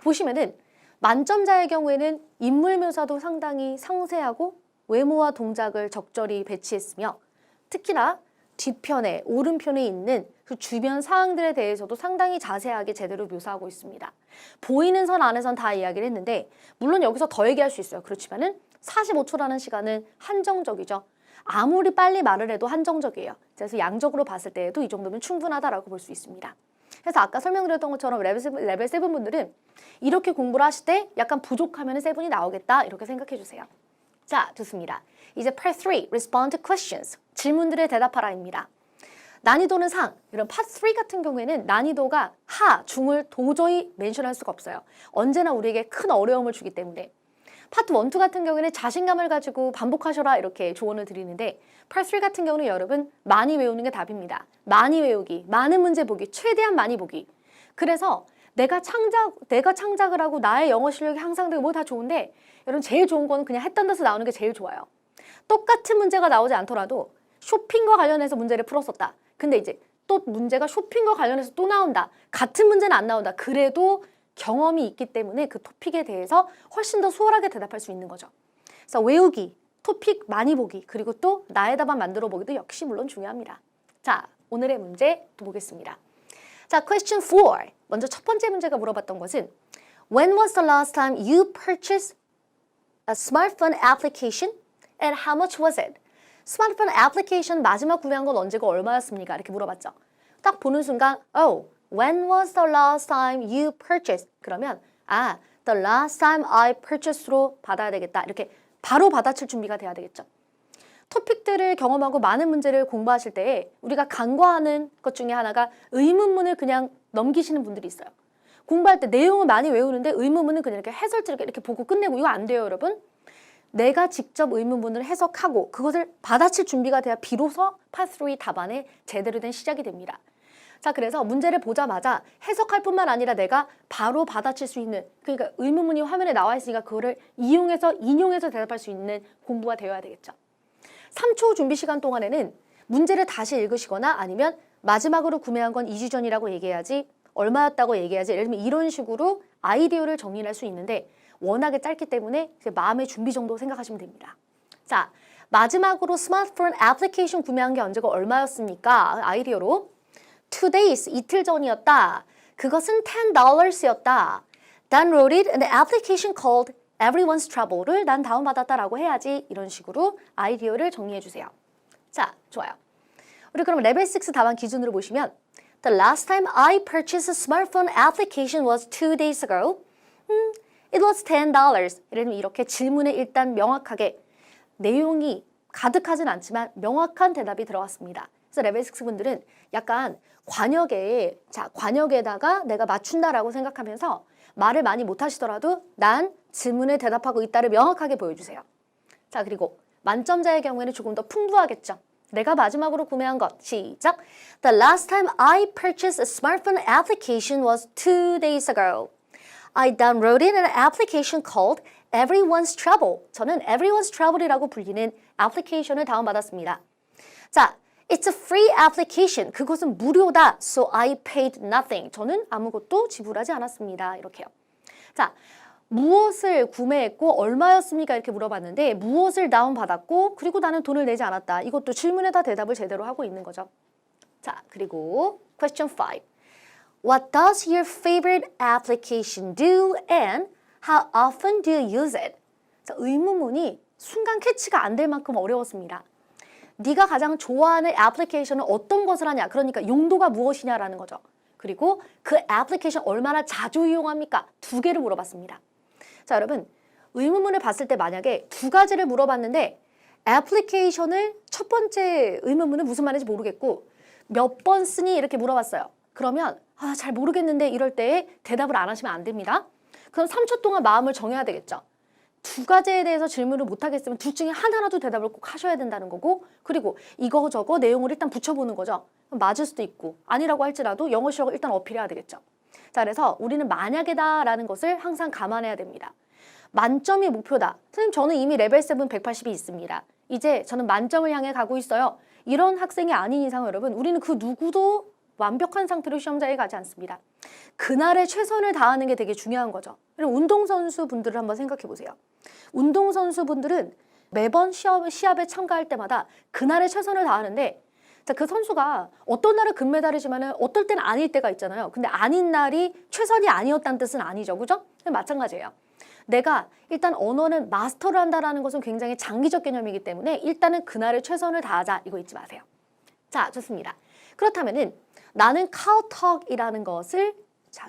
보시면은 만점자의 경우에는 인물 묘사도 상당히 상세하고 외모와 동작을 적절히 배치했으며 특히나 뒤편에 오른편에 있는 그 주변 상황들에 대해서도 상당히 자세하게 제대로 묘사하고 있습니다. 보이는 선 안에선 다 이야기를 했는데 물론 여기서 더 얘기할 수 있어요. 그렇지만은 45초라는 시간은 한정적이죠. 아무리 빨리 말을 해도 한정적이에요. 그래서 양적으로 봤을 때에도 이 정도면 충분하다라고 볼 수 있습니다. 그래서 아까 설명드렸던 것처럼 레벨 7 분들은 이렇게 공부를 하실 때 약간 부족하면 7이 나오겠다 이렇게 생각해 주세요. 자, 좋습니다. 이제 Part 3, Respond to Questions. 질문들에 대답하라입니다. 난이도는 상. 이런 Part 3 같은 경우에는 난이도가 하, 중을 도저히 멘션할 수가 없어요. 언제나 우리에게 큰 어려움을 주기 때문에. 파트 1, 2 같은 경우에는 자신감을 가지고 반복하셔라 이렇게 조언을 드리는데 파트 3 같은 경우는 여러분 많이 외우는 게 답입니다. 많이 외우기, 많은 문제 보기, 최대한 많이 보기. 그래서 내가 창작을 하고 나의 영어 실력이 향상되고 뭐 다 좋은데 여러분 제일 좋은 거는 그냥 했던 데서 나오는 게 제일 좋아요. 똑같은 문제가 나오지 않더라도 쇼핑과 관련해서 문제를 풀었었다. 근데 이제 또 문제가 쇼핑과 관련해서 또 나온다. 같은 문제는 안 나온다. 그래도 경험이 있기 때문에 그 토픽에 대해서 훨씬 더 수월하게 대답할 수 있는 거죠. 그래서 외우기, 토픽 많이 보기, 그리고 또 나의 답안 만들어 보기도 역시 물론 중요합니다. 자, 오늘의 문제 또 보겠습니다. 자, question 4. 먼저 첫 번째 문제가 물어봤던 것은 When was the last time you purchased a smartphone application and how much was it? 스마트폰 애플리케이션 마지막 구매한 건 언제고 얼마였습니까? 이렇게 물어봤죠. 딱 보는 순간 when was the last time you purchased? 그러면 the last time I purchased로 받아야 되겠다. 이렇게 바로 받아칠 준비가 돼야 되겠죠. 토픽들을 경험하고 많은 문제를 공부하실 때 우리가 간과하는 것 중에 하나가 의문문을 그냥 넘기시는 분들이 있어요. 공부할 때 내용을 많이 외우는데 의문문은 그냥 이렇게 해설지를 이렇게 보고 끝내고 이거 안 돼요, 여러분. 내가 직접 의문문을 해석하고 그것을 받아칠 준비가 돼야 비로소 Part 3 답안의 제대로 된 시작이 됩니다. 자, 그래서 문제를 보자마자 해석할 뿐만 아니라 내가 바로 받아칠 수 있는, 그러니까 의문문이 화면에 나와 있으니까 그거를 인용해서 대답할 수 있는 공부가 되어야 되겠죠. 3초 준비 시간 동안에는 문제를 다시 읽으시거나 아니면 마지막으로 구매한 건 2주 전이라고 얘기해야지, 얼마였다고 얘기해야지, 예를 들면 이런 식으로 아이디어를 정리할 수 있는데 워낙에 짧기 때문에 마음의 준비 정도 생각하시면 됩니다. 자, 마지막으로 스마트폰 애플리케이션 구매한 게 언제고 얼마였습니까? 아이디어로 2 days, 이틀 전이었다. 그것은 $10였다. Downloaded an application called Everyone's Trouble를 난 다운받았다라고 해야지 이런 식으로 아이디어를 정리해 주세요. 자, 좋아요. 우리 그럼 레벨 6 답안 기준으로 보시면 The last time I purchased a smartphone application was 2 days ago. It was $10. 예를 들면 이렇게 질문에 일단 명확하게 내용이 가득하진 않지만 명확한 대답이 들어갔습니다. 그래서 레벨 6 분들은 약간 관역에다가 내가 맞춘다라고 생각하면서 말을 많이 못하시더라도 난 질문에 대답하고 있다를 명확하게 보여주세요. 자, 그리고 만점자의 경우에는 조금 더 풍부하겠죠. 내가 마지막으로 구매한 것. 시작. The last time I purchased a smartphone application was 2 days ago. I downloaded an application called Everyone's Travel. 저는 Everyone's Travel이라고 불리는 애플리케이션을 다운받았습니다. 자, It's a free application. 그것은 무료다. So I paid nothing. 저는 아무것도 지불하지 않았습니다. 이렇게요. 자, 무엇을 구매했고 얼마였습니까? 이렇게 물어봤는데 무엇을 다운받았고 그리고 나는 돈을 내지 않았다. 이것도 질문에다 대답을 제대로 하고 있는 거죠. 자, 그리고 question 5. What does your favorite application do and how often do you use it? 자, 의문문이 순간 캐치가 안 될 만큼 어려웠습니다. 네가 가장 좋아하는 애플리케이션은 어떤 것을 하냐? 그러니까 용도가 무엇이냐라는 거죠. 그리고 그 애플리케이션 얼마나 자주 이용합니까? 2개를 물어봤습니다. 자, 여러분 의문문을 봤을 때 만약에 2가지를 물어봤는데 애플리케이션을 첫 번째 의문문은 무슨 말인지 모르겠고 몇 번 쓰니 이렇게 물어봤어요. 그러면 잘 모르겠는데 이럴 때 대답을 안 하시면 안 됩니다. 그럼 3초 동안 마음을 정해야 되겠죠. 2가지에 대해서 질문을 못하겠으면 둘 중에 하나라도 대답을 꼭 하셔야 된다는 거고 그리고 이거저거 내용을 일단 붙여보는 거죠. 맞을 수도 있고 아니라고 할지라도 영어 실력을 일단 어필해야 되겠죠. 자, 그래서 우리는 만약에다라는 것을 항상 감안해야 됩니다. 만점이 목표다. 선생님 저는 이미 레벨 7 180이 있습니다. 이제 저는 만점을 향해 가고 있어요. 이런 학생이 아닌 이상 여러분 우리는 그 누구도 완벽한 상태로 시험장에 가지 않습니다. 그날의 최선을 다하는 게 되게 중요한 거죠. 그럼 운동선수 분들을 한번 생각해 보세요. 운동선수 분들은 매번 시합에 참가할 때마다 그날의 최선을 다하는데 자, 그 선수가 어떤 날은 금메달이지만 어떨 때는 아닐 때가 있잖아요. 근데 아닌 날이 최선이 아니었다는 뜻은 아니죠. 그죠? 마찬가지예요. 내가 일단 언어는 마스터를 한다는 것은 굉장히 장기적 개념이기 때문에 일단은 그날의 최선을 다하자. 이거 잊지 마세요. 자, 좋습니다. 그렇다면은 나는 카우톡이라는 것을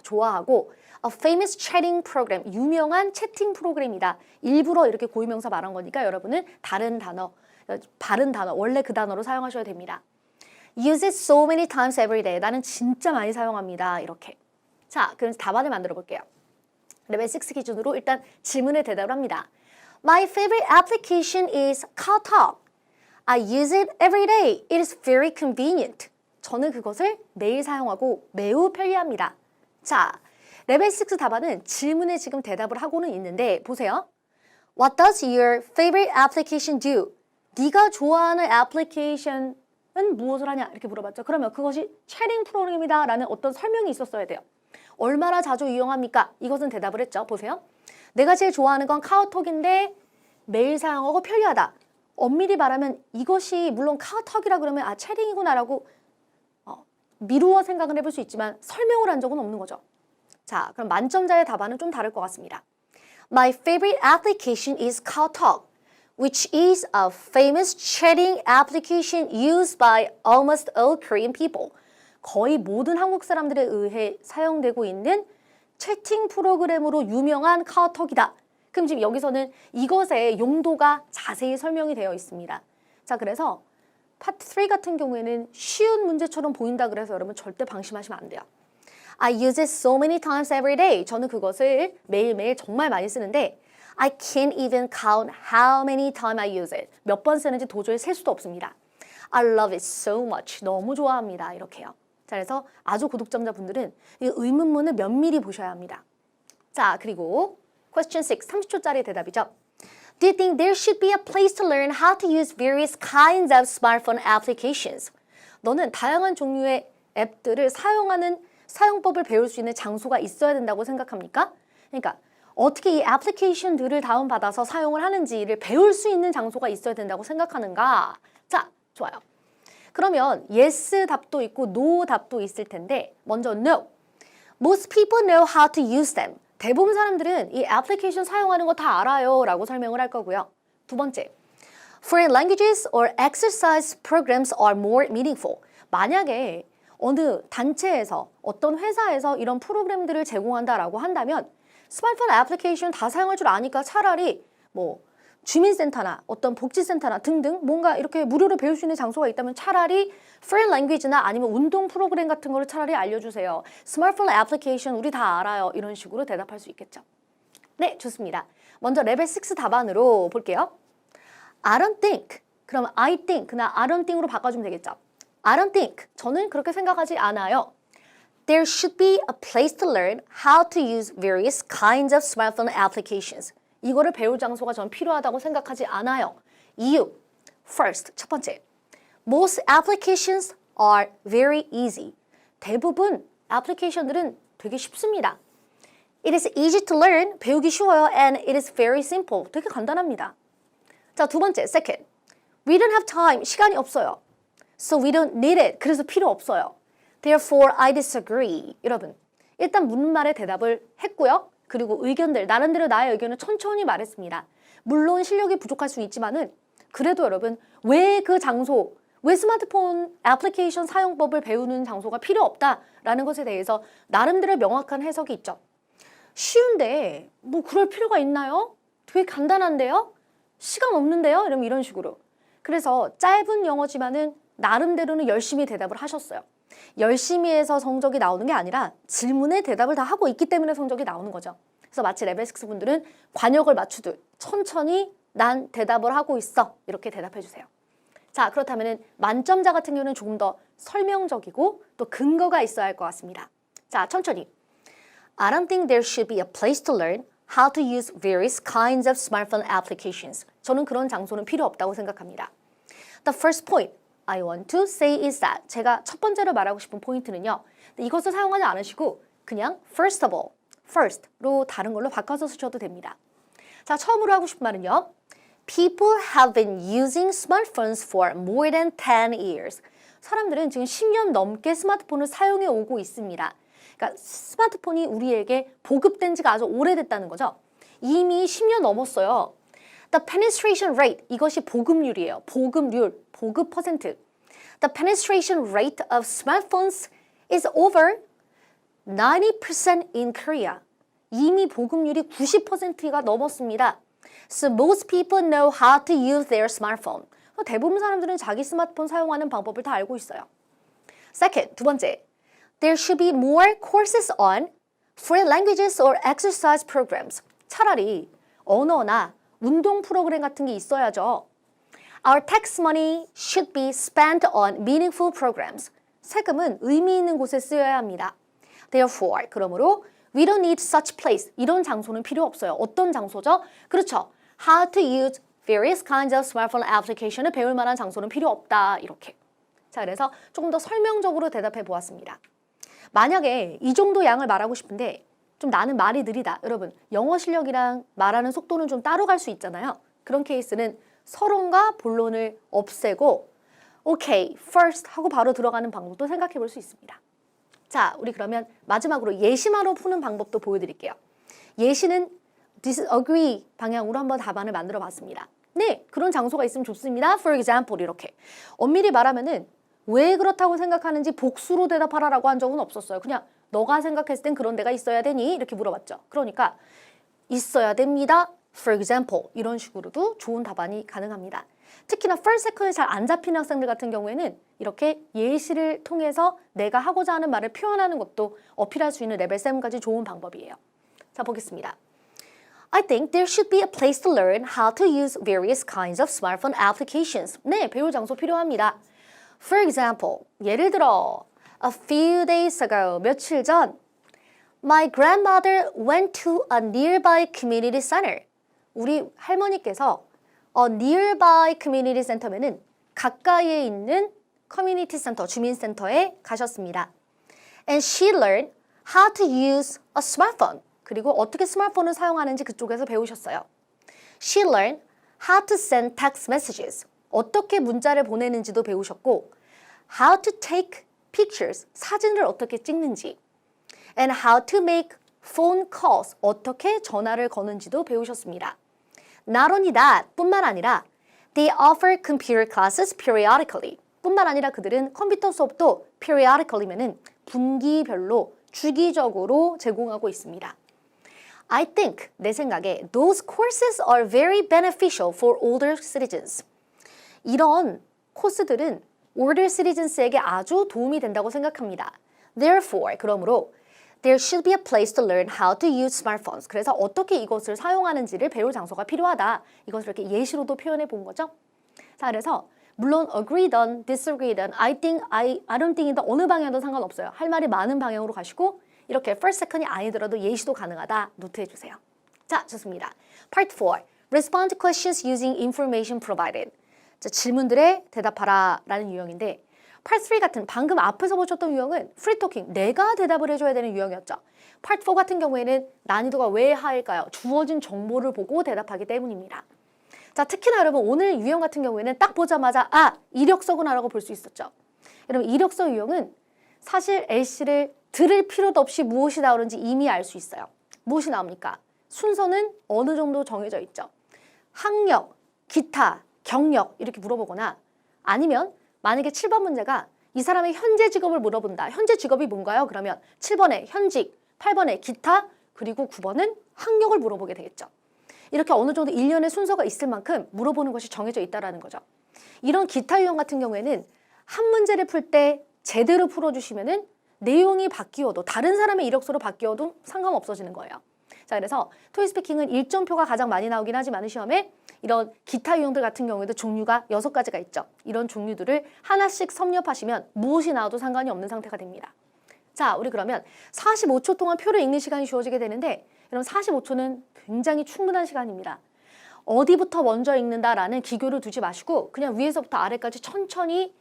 좋아하고 A famous chatting program, 유명한 채팅 프로그램이다. 일부러 이렇게 고유명사 말한 거니까 여러분은 다른 단어, 원래 그 단어로 사용하셔야 됩니다. Use it so many times every day. 나는 진짜 많이 사용합니다. 이렇게. 자, 그럼 답안을 만들어 볼게요. 레벨 6 기준으로 일단 질문에 대답을 합니다. My favorite application is KaoTalk. I use it every day. It is very convenient. 저는 그것을 매일 사용하고 매우 편리합니다. 자, 레벨 6 답안은 질문에 지금 대답을 하고는 있는데 보세요. What does your favorite application do? 네가 좋아하는 애플리케이션은 무엇을 하냐? 이렇게 물어봤죠. 그러면 그것이 채팅 프로그램이다 라는 어떤 설명이 있었어야 돼요. 얼마나 자주 이용합니까? 이것은 대답을 했죠. 보세요. 내가 제일 좋아하는 건 카오톡인데 매일 사용하고 편리하다. 엄밀히 말하면 이것이 물론 카오톡이라 그러면 채팅이구나라고 미루어 생각은 해볼 수 있지만 설명을 한 적은 없는 거죠. 자, 그럼 만점자의 답안은 좀 다를 것 같습니다. My favorite application is KaoTalk, which is a famous chatting application used by almost all Korean people. 거의 모든 한국 사람들에 의해 사용되고 있는 채팅 프로그램으로 유명한 카오톡이다. 그럼 지금 여기서는 이것의 용도가 자세히 설명이 되어 있습니다. 자, 그래서 파트 3 같은 경우에는 쉬운 문제처럼 보인다 그래서 여러분 절대 방심하시면 안 돼요. I use it so many times every day. 저는 그것을 매일매일 정말 많이 쓰는데 I can't even count how many times I use it. 몇 번 쓰는지 도저히 셀 수도 없습니다. I love it so much. 너무 좋아합니다. 이렇게요. 자, 그래서 아주 고득점자분들은 이 의문문을 면밀히 보셔야 합니다. 자, 그리고 question 6, 30초짜리 대답이죠. Do you think there should be a place to learn how to use various kinds of smartphone applications? 너는 다양한 종류의 앱들을 사용하는 사용법을 배울 수 있는 장소가 있어야 된다고 생각합니까? 그러니까 어떻게 이 애플리케이션들을 다운받아서 사용을 하는지를 배울 수 있는 장소가 있어야 된다고 생각하는가? 자, 좋아요. 그러면 yes 답도 있고 no 답도 있을 텐데 먼저 no. Most people know how to use them. 대부분 사람들은 이 애플리케이션 사용하는 거 다 알아요 라고 설명을 할 거고요. 두 번째, foreign languages or exercise programs are more meaningful. 만약에 어느 단체에서 어떤 회사에서 이런 프로그램들을 제공한다라고 한다면 스마트폰 애플리케이션 다 사용할 줄 아니까 차라리 뭐 주민센터나 어떤 복지센터나 등등 뭔가 이렇게 무료로 배울 수 있는 장소가 있다면 차라리 foreign language나 아니면 운동 프로그램 같은 거를 차라리 알려주세요. 스마트폰 애플리케이션 우리 다 알아요. 이런 식으로 대답할 수 있겠죠. 네, 좋습니다. 먼저 레벨 6 답안으로 볼게요. I don't think. 그럼 I think나 I don't think으로 바꿔주면 되겠죠. I don't think. 저는 그렇게 생각하지 않아요. There should be a place to learn how to use various kinds of smartphone applications. 이거를 배울 장소가 전 필요하다고 생각하지 않아요. 이유. First, 첫 번째. Most applications are very easy. 대부분 애플리케이션들은 되게 쉽습니다. It is easy to learn. 배우기 쉬워요. And it is very simple. 되게 간단합니다. 자, 두 번째, second. We don't have time. 시간이 없어요. So we don't need it. 그래서 필요 없어요. Therefore, I disagree. 여러분, 일단 묻는말에 대답을 했고요. 그리고 의견들, 나름대로 나의 의견을 천천히 말했습니다. 물론 실력이 부족할 수 있지만은 그래도 여러분, 왜 그 장소, 왜 스마트폰 애플리케이션 사용법을 배우는 장소가 필요 없다라는 것에 대해서 나름대로 명확한 해석이 있죠. 쉬운데 뭐 그럴 필요가 있나요? 되게 간단한데요? 시간 없는데요? 이러면 이런 식으로. 그래서 짧은 영어지만은 나름대로는 열심히 대답을 하셨어요. 열심히 해서 성적이 나오는 게 아니라 질문에 대답을 다 하고 있기 때문에 성적이 나오는 거죠. 그래서 마치 레벨 6 분들은 관역을 맞추듯 천천히 난 대답을 하고 있어. 이렇게 대답해 주세요. 자, 그렇다면 만점자 같은 경우는 조금 더 설명적이고 또 근거가 있어야 할 것 같습니다. 자, 천천히. I don't think there should be a place to learn how to use various kinds of smartphone applications. 저는 그런 장소는 필요 없다고 생각합니다. The first point I want to say is that 제가 첫 번째로 말하고 싶은 포인트는요. 이것을 사용하지 않으시고 그냥 first of all, first로 다른 걸로 바꿔서 쓰셔도 됩니다. 자, 처음으로 하고 싶은 말은요. People have been using smartphones for more than 10 years. 사람들은 지금 10년 넘게 스마트폰을 사용해 오고 있습니다. 그러니까 스마트폰이 우리에게 보급된 지가 아주 오래됐다는 거죠. 이미 10년 넘었어요. The penetration rate, 이것이 보급률이에요. 보급률, 보급 퍼센트. The penetration rate of smartphones is over 90% in Korea. 이미 보급률이 90%가 넘었습니다. So most people know how to use their smartphone. 대부분 사람들은 자기 스마트폰 사용하는 방법을 다 알고 있어요. Second, 두 번째. There should be more courses on foreign languages or exercise programs. 차라리 언어나 운동 프로그램 같은 게 있어야죠. Our tax money should be spent on meaningful programs. 세금은 의미 있는 곳에 쓰여야 합니다. Therefore, 그러므로 we don't need such place. 이런 장소는 필요 없어요. 어떤 장소죠? 그렇죠. How to use various kinds of smartphone application을 배울 만한 장소는 필요 없다. 이렇게. 자, 그래서 조금 더 설명적으로 대답해 보았습니다. 만약에 이 정도 양을 말하고 싶은데 좀 나는 말이 느리다. 여러분, 영어 실력이랑 말하는 속도는 좀 따로 갈 수 있잖아요. 그런 케이스는 서론과 본론을 없애고 오케이, first 하고 바로 들어가는 방법도 생각해 볼 수 있습니다. 자, 우리 그러면 마지막으로 예시만으로 푸는 방법도 보여드릴게요. 예시는 disagree 방향으로 한번 답안을 만들어 봤습니다. 네, 그런 장소가 있으면 좋습니다. For example 이렇게. 엄밀히 말하면은 왜 그렇다고 생각하는지 복수로 대답하라라고 한 적은 없었어요. 그냥 너가 생각했을 땐 그런 데가 있어야 되니? 이렇게 물어봤죠. 그러니까 있어야 됩니다. For example 이런 식으로도 좋은 답안이 가능합니다. 특히나 first, second이 잘 안 잡히는 학생들 같은 경우에는 이렇게 예시를 통해서 내가 하고자 하는 말을 표현하는 것도 어필할 수 있는 레벨 7까지 좋은 방법이에요. 자, 보겠습니다. I think there should be a place to learn how to use various kinds of smartphone applications. 네, 배울 장소 필요합니다. For example, 예를 들어 A few days ago, 며칠 전 My grandmother went to a nearby community center. 우리 할머니께서 nearby community center면은 가까이에 있는 커뮤니티 센터, 주민센터에 가셨습니다. And she learned how to use a smartphone. 그리고 어떻게 스마트폰을 사용하는지 그쪽에서 배우셨어요. She learned how to send text messages. 어떻게 문자를 보내는지도 배우셨고 how to take pictures. 사진을 어떻게 찍는지. And how to make phone calls. 어떻게 전화를 거는지도 배우셨습니다. Not only that, 뿐만 아니라 they offer computer classes periodically. 뿐만 아니라 그들은 컴퓨터 수업도 periodically면은 분기별로 주기적으로 제공하고 있습니다. I think, 내 생각에 those courses are very beneficial for older citizens. 이런 코스들은 older citizens에게 아주 도움이 된다고 생각합니다. Therefore, 그러므로 there should be a place to learn how to use smartphones. 그래서 어떻게 이것을 사용하는지를 배울 장소가 필요하다. 이것을 이렇게 예시로도 표현해 본 거죠. 자, 그래서 물론 agree든 disagree든 I think, I don't think이든 어느 방향도 상관없어요. 할 말이 많은 방향으로 가시고 이렇게 first, second이 아니더라도 예시도 가능하다. 노트해 주세요. 자, 좋습니다. Part 4. Respond to questions using information provided. 자, 질문들에 대답하라 라는 유형인데 Part 3 같은 방금 앞에서 보셨던 유형은 free talking, 내가 대답을 해줘야 되는 유형이었죠. Part 4 같은 경우에는 난이도가 왜 하일까요? 주어진 정보를 보고 대답하기 때문입니다. 자, 특히나 여러분 오늘 유형 같은 경우에는 딱 보자마자 이력서구나 라고 볼 수 있었죠. 여러분 이력서 유형은 사실 A씨를 들을 필요도 없이 무엇이 나오는지 이미 알 수 있어요. 무엇이 나옵니까? 순서는 어느 정도 정해져 있죠. 학력, 기타, 경력 이렇게 물어보거나 아니면 만약에 7번 문제가 이 사람의 현재 직업을 물어본다. 현재 직업이 뭔가요? 그러면 7번에 현직, 8번에 기타, 그리고 9번은 학력을 물어보게 되겠죠. 이렇게 어느 정도 일련의 순서가 있을 만큼 물어보는 것이 정해져 있다는 거죠. 이런 기타 유형 같은 경우에는 한 문제를 풀 때 제대로 풀어주시면은 내용이 바뀌어도 다른 사람의 이력서로 바뀌어도 상관없어지는 거예요. 자, 그래서 토익스피킹은 1점표가 가장 많이 나오긴 하지만 시험에 이런 기타 유형들 같은 경우에도 종류가 6가지가 있죠. 이런 종류들을 하나씩 섭렵하시면 무엇이 나와도 상관이 없는 상태가 됩니다. 자, 우리 그러면 45초 동안 표를 읽는 시간이 주어지게 되는데 여러분 45초는 굉장히 충분한 시간입니다. 어디부터 먼저 읽는다라는 기교를 두지 마시고 그냥 위에서부터 아래까지 천천히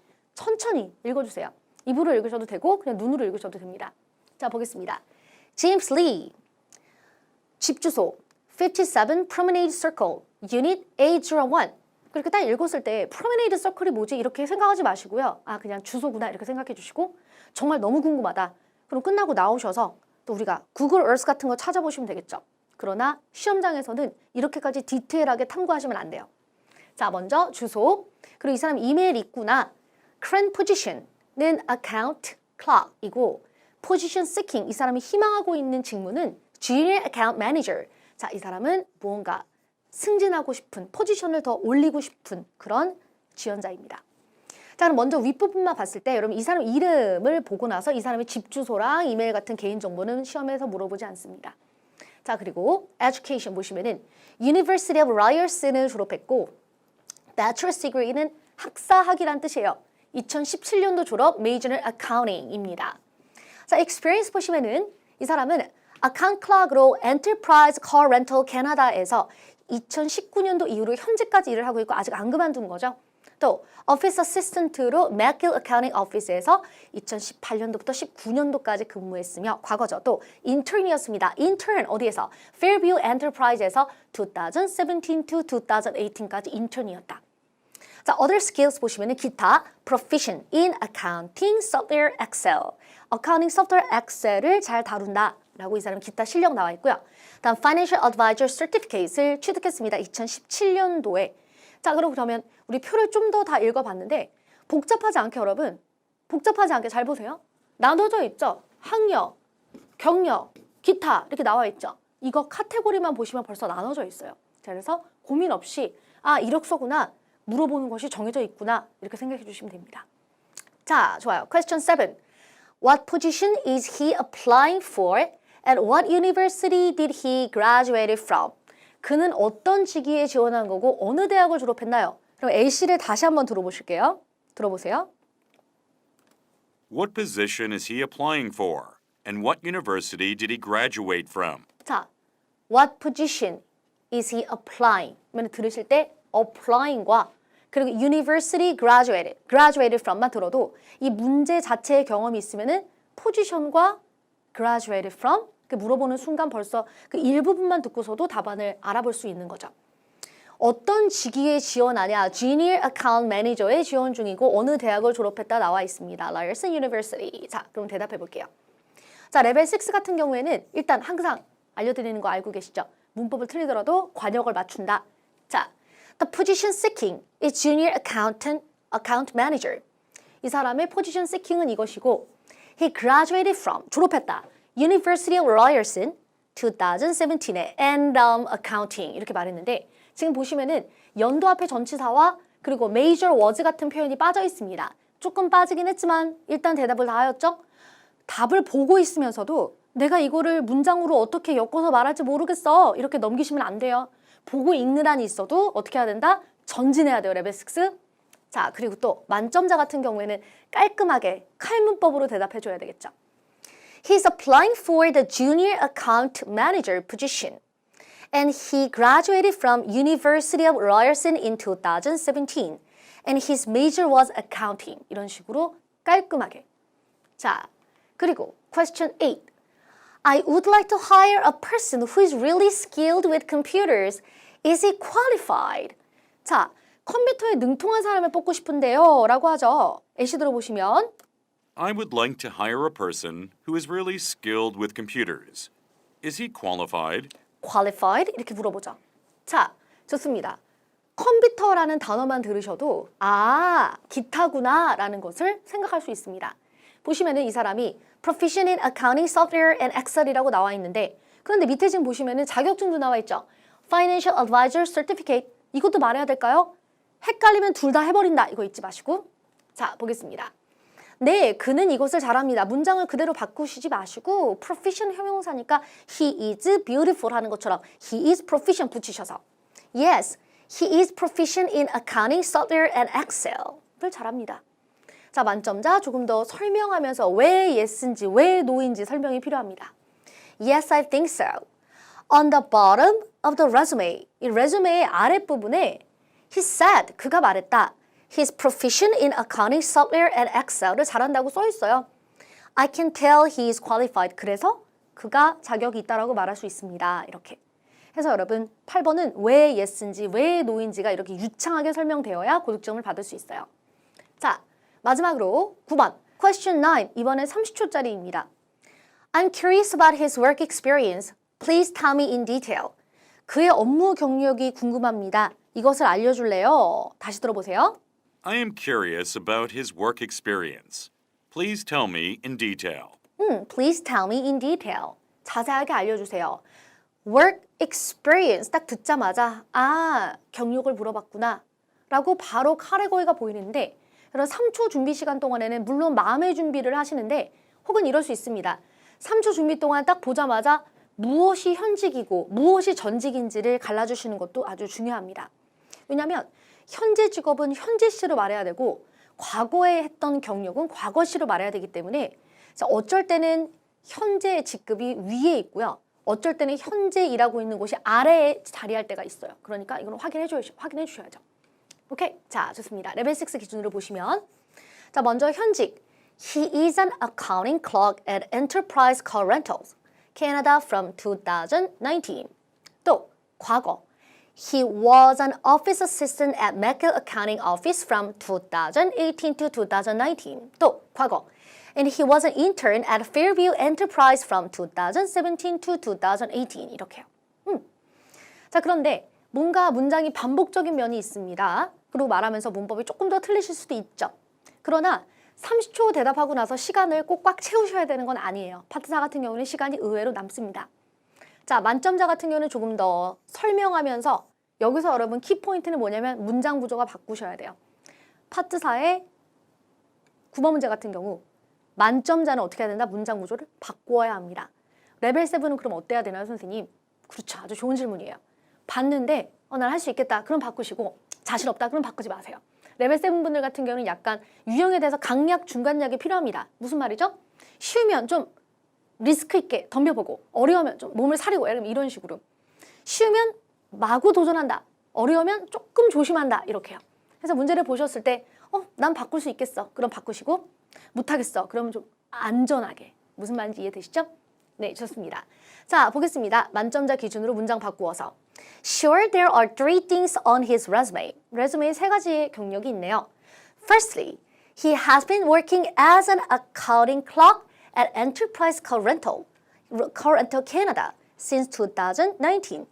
읽어주세요. 입으로 읽으셔도 되고 그냥 눈으로 읽으셔도 됩니다. 자, 보겠습니다. James Lee, 집 주소 57 Promenade Circle, Unit A01. 그렇게 딱 읽었을 때 Promenade Circle이 뭐지? 이렇게 생각하지 마시고요. 그냥 주소구나 이렇게 생각해 주시고 정말 너무 궁금하다. 그럼 끝나고 나오셔서 또 우리가 구글 Earth 같은 거 찾아보시면 되겠죠. 그러나 시험장에서는 이렇게까지 디테일하게 탐구하시면 안 돼요. 자, 먼저 주소, 그리고 이 사람 이메일 있구나. Current position은 account clerk이고 position seeking, 이 사람이 희망하고 있는 직무는 junior account manager. 자, 이 사람은 무언가 승진하고 싶은, 포지션을 더 올리고 싶은 그런 지원자입니다. 자, 그럼 먼저 윗부분만 봤을 때 여러분 이 사람 이름을 보고 나서 이 사람의 집 주소랑 이메일 같은 개인정보는 시험에서 물어보지 않습니다. 자, 그리고 education 보시면은 University of Ryerson을 졸업했고 bachelor's degree는 학사학위란 뜻이에요. 2017년도 졸업 major는 accounting입니다. 자, experience 보시면은 이 사람은 account clerk로 Enterprise Car Rental Canada에서 2019년도 이후로 현재까지 일을 하고 있고 아직 안 그만둔 거죠. 또 Office Assistant로 McGill Accounting Office에서 2018년도부터 19년도까지 근무했으며 과거죠. 또 intern이었습니다. intern 어디에서? Fairview Enterprise에서 2017 to 2018까지 intern이었다. 자, other skills 보시면은 기타 proficient in accounting software Excel. accounting software Excel을 잘 다룬다. 라고 이 사람 기타 실력 나와 있고요. 다음 Financial Advisor Certificate을 취득했습니다. 2017년도에. 자, 그러면 우리 표를 좀 더 다 읽어봤는데 복잡하지 않게 여러분, 복잡하지 않게 잘 보세요. 나눠져 있죠. 학력, 경력, 기타 이렇게 나와 있죠. 이거 카테고리만 보시면 벌써 나눠져 있어요. 자, 그래서 고민 없이 이력서구나 물어보는 것이 정해져 있구나 이렇게 생각해 주시면 됩니다. 자, 좋아요. Question 7. What position is he applying for and what university did he graduate from? 그는 어떤 직위에 지원한 거고 어느 대학을 졸업했나요? 그럼 A씨를 다시 한번 들어보실게요. 들어보세요. What position is he applying for? And what university did he graduate from? 자, what position is he applying? 그러면 들으실 때 applying과 그리고 university graduated from만 들어도 이 문제 자체의 경험이 있으면은 포지션과 graduated from 물어보는 순간 벌써 그 일부분만 듣고서도 답안을 알아볼 수 있는 거죠. 어떤 직위에 지원하냐? Junior Account Manager에 지원 중이고 어느 대학을 졸업했다 나와 있습니다. Ryerson University. 자, 그럼 대답해 볼게요. 자, 레벨 6 같은 경우에는 일단 항상 알려드리는 거 알고 계시죠? 문법을 틀리더라도 관역을 맞춘다. 자, The position seeking is Junior Account Manager. 이 사람의 position seeking은 이것이고 He graduated from, 졸업했다. University of Ryerson 2017의 and accounting 이렇게 말했는데 지금 보시면은 연도 앞에 전치사와 그리고 major was 같은 표현이 빠져 있습니다. 조금 빠지긴 했지만 일단 대답을 다 하였죠? 답을 보고 있으면서도 내가 이거를 문장으로 어떻게 엮어서 말할지 모르겠어. 이렇게 넘기시면 안 돼요. 보고 읽는 한이 있어도 어떻게 해야 된다? 전진해야 돼요. 레벨 6. 자, 그리고 또 만점자 같은 경우에는 깔끔하게 칼문법으로 대답해줘야 되겠죠. He's applying for the junior account manager position. And he graduated from University of Ryerson in 2017. And his major was accounting. 이런 식으로 깔끔하게. 자, 그리고 question 8. I would like to hire a person who is really skilled with computers. Is he qualified? 자, 컴퓨터에 능통한 사람을 뽑고 싶은데요. 라고 하죠. 예시 들어보시면 I would like to hire a person who is really skilled with computers. Is he qualified? qualified? 이렇게 물어보죠. 자, 좋습니다. 컴퓨터라는 단어만 들으셔도 아, 기타구나 라는 것을 생각할 수 있습니다. 보시면은 이 사람이 Proficient in Accounting Software and Excel이라고 나와 있는데 그런데 밑에 지금 보시면은 자격증도 나와 있죠. Financial Advisor Certificate 이것도 말해야 될까요? 헷갈리면 둘 다 해버린다. 이거 잊지 마시고 자, 보겠습니다. 네, 그는 이것을 잘합니다. 문장을 그대로 바꾸시지 마시고 proficient 형용사니까 he is beautiful 하는 것처럼 he is proficient 붙이셔서 yes, he is proficient in accounting software and Excel을 잘합니다. 자, 만점자 조금 더 설명하면서 왜 yes인지 왜 no인지 설명이 필요합니다. Yes, I think so. On the bottom of the resume, 이 resume의 아랫부분에 he said, 그가 말했다. He's proficient in accounting software and Excel을 잘한다고 써 있어요. I can tell he is qualified. 그래서 그가 자격이 있다라고 말할 수 있습니다. 이렇게. 해서 여러분 8번은 왜 yes인지 왜 no인지가 이렇게 유창하게 설명되어야 고득점을 받을 수 있어요. 자, 마지막으로 9번 Question 9 이번엔 30초짜리입니다. I'm curious about his work experience. Please tell me in detail. 그의 업무 경력이 궁금합니다. 이것을 알려줄래요? 다시 들어보세요. I am curious about his work experience. Please tell me in detail. Please tell me in detail. 자세하게 알려주세요. Work experience 딱 듣자마자 아, 경력을 물어봤구나 라고 바로 카테고리가 보이는데 그런 3초 준비 시간 동안에는 물론 마음의 준비를 하시는데 혹은 이럴 수 있습니다. 3초 준비 동안 딱 보자마자 무엇이 현직이고 무엇이 전직인지를 갈라주시는 것도 아주 중요합니다. 왜냐하면 현재 직업은 현재 시로 말해야 되고 과거에 했던 경력은 과거 시로 말해야 되기 때문에 어쩔 때는 현재 직급이 위에 있고요. 어쩔 때는 현재 일하고 있는 곳이 아래에 자리할 때가 있어요. 그러니까 이건 확인해 주셔야죠. 오케이, 자 좋습니다. 레벨 6 기준으로 보시면 자 먼저 현직 He is an accounting clerk at Enterprise Car Rentals, Canada from 2019. 또 과거 He was an office assistant at Mecca Accounting Office from 2018 to 2019. 또 과거 And he was an intern at Fairview Enterprise from 2017 to 2018. 이렇게요. 자, 그런데 뭔가 문장이 반복적인 면이 있습니다. 그리고 말하면서 문법이 조금 더 틀리실 수도 있죠. 그러나 30초 대답하고 나서 시간을 꼭 꽉 채우셔야 되는 건 아니에요. 파트 4 같은 경우는 시간이 의외로 남습니다. 자, 만점자 같은 경우는 조금 더 설명하면서 여기서 여러분 키포인트는 뭐냐면 문장 구조가 바꾸셔야 돼요. 파트 4의 9번 문제 같은 경우 만점자는 어떻게 해야 된다? 문장 구조를 바꾸어야 합니다. 레벨 7은 그럼 어때야 되나요, 선생님? 그렇죠. 아주 좋은 질문이에요. 봤는데 난 할 수 있겠다. 그럼 바꾸시고 자신 없다. 그럼 바꾸지 마세요. 레벨 7 분들 같은 경우는 약간 유형에 대해서 강약, 중간약이 필요합니다. 무슨 말이죠? 쉬우면 좀 리스크 있게 덤벼보고 어려우면 좀 몸을 사리고 이런 식으로 쉬우면 마구 도전한다. 어려우면 조금 조심한다. 이렇게요. 그래서 문제를 보셨을 때 난 바꿀 수 있겠어. 그럼 바꾸시고 못하겠어. 그러면 좀 안전하게. 무슨 말인지 이해되시죠? 네, 좋습니다. 자, 보겠습니다. 만점자 기준으로 문장 바꾸어서 Sure, there are 3 things on his resume. 레주메에 3가지의 경력이 있네요. Firstly, he has been working as an accounting clerk at Enterprise Car Rental Canada since 2019.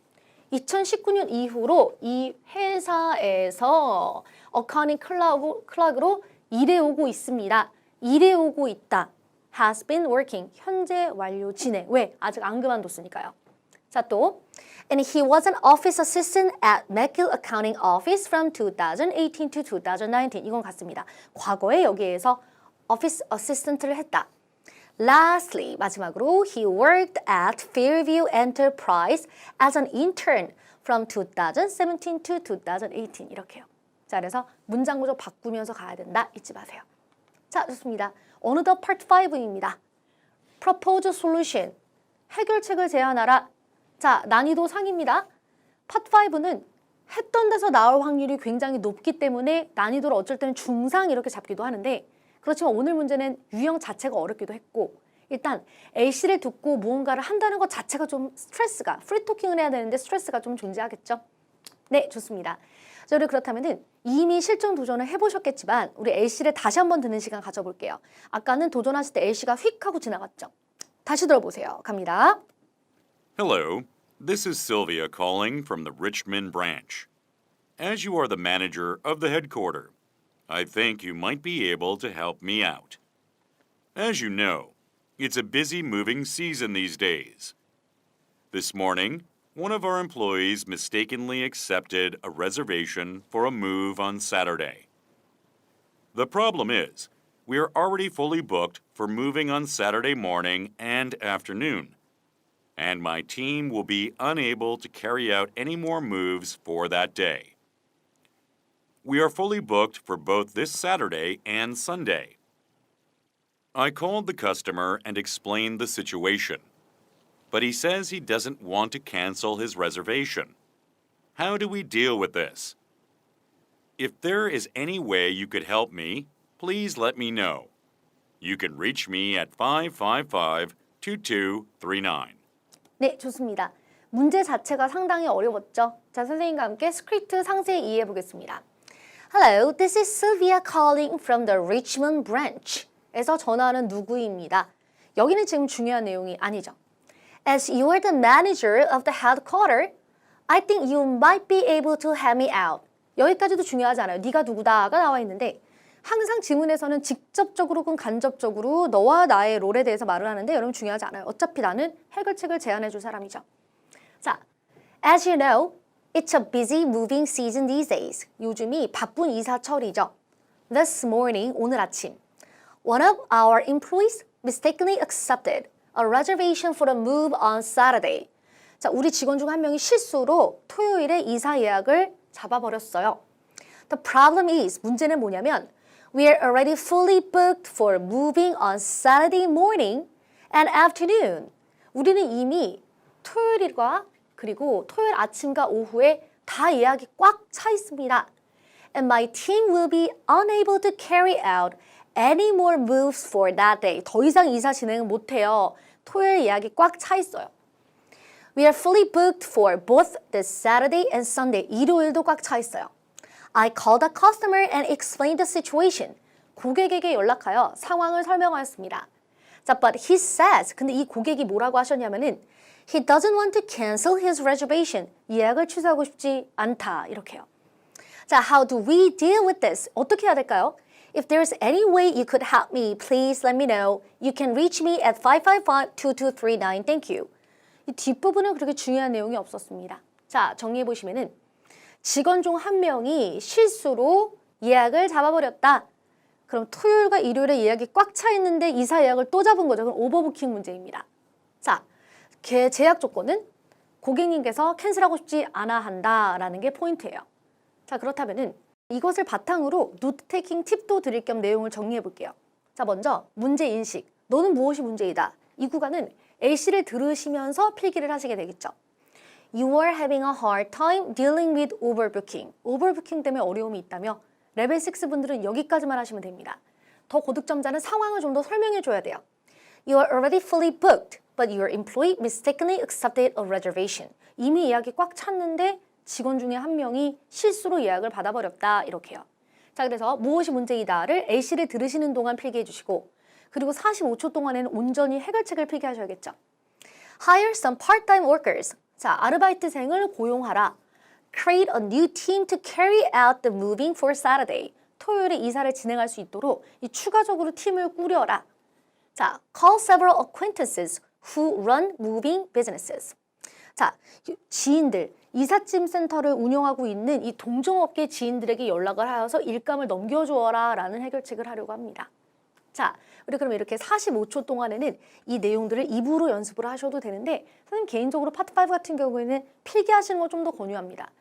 2019년 이후로 이 회사에서 어카운팅 클락으로 일해오고 있습니다. 일해오고 있다. Has been working. 현재 완료 진행. 왜? 아직 안 그만뒀으니까요. 자, 또 And he was an office assistant at McGill Accounting Office from 2018 to 2019. 이건 같습니다. 과거에 여기에서 office assistant를 했다. Lastly, 마지막으로 he worked at Fairview Enterprise as an intern from 2017 to 2018. 이렇게요. 자, 그래서 문장 구조 바꾸면서 가야 된다. 잊지 마세요. 자, 좋습니다. 어느덧 part 5입니다. Propose a solution. 해결책을 제안하라. 자, 난이도 상입니다. Part 5는 했던 데서 나올 확률이 굉장히 높기 때문에 난이도를 어쩔 때는 중상 이렇게 잡기도 하는데 그렇지만 오늘 문제는 유형 자체가 어렵기도 했고 일단 A씨를 듣고 무언가를 한다는 것 자체가 좀 스트레스가 프리토킹을 해야 되는데 스트레스가 좀 존재하겠죠? 네, 좋습니다. 자, 우리 그렇다면은 이미 실전 도전을 해보셨겠지만 우리 A씨를 다시 한번 듣는 시간 가져볼게요. 아까는 도전하실 때 A씨가 휙 하고 지나갔죠? 다시 들어보세요. 갑니다. Hello, this is Sylvia calling from the Richmond branch. As you are the manager of the headquarters, I think you might be able to help me out. As you know, it's a busy moving season these days. This morning, one of our employees mistakenly accepted a reservation for a move on Saturday. The problem is, we are already fully booked for moving on Saturday morning and afternoon, and my team will be unable to carry out any more moves for that day. We are fully booked for both this Saturday and Sunday. I called the customer and explained the situation, but he says he doesn't want to cancel his reservation. How do we deal with this? If there is any way you could help me, please let me know. You can reach me at 555-2239. 네, 좋습니다. 문제 자체가 상당히 어려웠죠? 자, 선생님과 함께 스크립트 상세히 이해해 보겠습니다. Hello, this is Sylvia calling from the Richmond branch. 에서 전화하는 누구입니다. 여기는 지금 중요한 내용이 아니죠. As you are the manager of the headquarters, I think you might be able to help me out. 여기까지도 중요하지 않아요. 네가 누구다가 나와 있는데 항상 지문에서는 직접적으로 혹은 간접적으로 너와 나의 롤에 대해서 말을 하는데 여러분 중요하지 않아요. 어차피 나는 해결책을 제안해 줄 사람이죠. 자, as you know, it's a busy moving season these days. 요즘이 바쁜 이사철이죠. This morning, 오늘 아침, one of our employees mistakenly accepted a reservation for a move on Saturday. 자, 우리 직원 중 한 명이 실수로 토요일에 이사 예약을 잡아버렸어요. The problem is, 문제는 뭐냐면 We are already fully booked for moving on Saturday morning and afternoon. 우리는 이미 토요일과 그리고 토요일 아침과 오후에 다 예약이 꽉 차 있습니다. And my team will be unable to carry out any more moves for that day. 더 이상 이사 진행은 못해요. 토요일 예약이 꽉 차 있어요. We are fully booked for both the Saturday and Sunday. 일요일도 꽉 차 있어요. I called the customer and explained the situation. 고객에게 연락하여 상황을 설명하였습니다. 자, but he says, 근데 이 고객이 뭐라고 하셨냐면은 he doesn't want to cancel his reservation. 예약을 취소하고 싶지 않다. 이렇게요. 자, how do we deal with this? 어떻게 해야 될까요? If there's any way you could help me, please let me know. You can reach me at 555-2239. Thank you. 이 뒷부분은 그렇게 중요한 내용이 없었습니다. 자, 정리해 보시면은 직원 중 한 명이 실수로 예약을 잡아버렸다. 그럼 토요일과 일요일에 예약이 꽉 차 있는데 이사 예약을 또 잡은 거죠. 그럼 오버부킹 문제입니다. 자, 제약 조건은 고객님께서 캔슬하고 싶지 않아 한다라는 게 포인트예요. 자, 그렇다면은 이것을 바탕으로 노트 테이킹 팁도 드릴 겸 내용을 정리해 볼게요. 자, 먼저 문제 인식. 너는 무엇이 문제이다. 이 구간은 A씨를 들으시면서 필기를 하시게 되겠죠. You are having a hard time dealing with overbooking. 오버부킹 때문에 어려움이 있다며 레벨 6 분들은 여기까지만 하시면 됩니다. 더 고득점자는 상황을 좀 더 설명해 줘야 돼요. You are already fully booked, but your employee mistakenly accepted a reservation. 이미 예약이 꽉 찼는데 직원 중에 한 명이 실수로 예약을 받아버렸다. 이렇게요. 자, 그래서 무엇이 문제이다를 A씨를 들으시는 동안 필기해 주시고 그리고 45초 동안에는 온전히 해결책을 필기하셔야겠죠. Hire some part-time workers. 자, 아르바이트생을 고용하라. Create a new team to carry out the moving for Saturday. 토요일에 이사를 진행할 수 있도록 이 추가적으로 팀을 꾸려라. 자, call several acquaintances who run moving businesses. 자, 지인들, 이삿짐 센터를 운영하고 있는 이 동종업계 지인들에게 연락을 하여서 일감을 넘겨주어라 라는 해결책을 하려고 합니다. 자, 우리 그럼 이렇게 45초 동안에는 이 내용들을 입으로 연습을 하셔도 되는데 선생님 개인적으로 파트 5 같은 경우에는 필기하시는 걸 좀 더 권유합니다.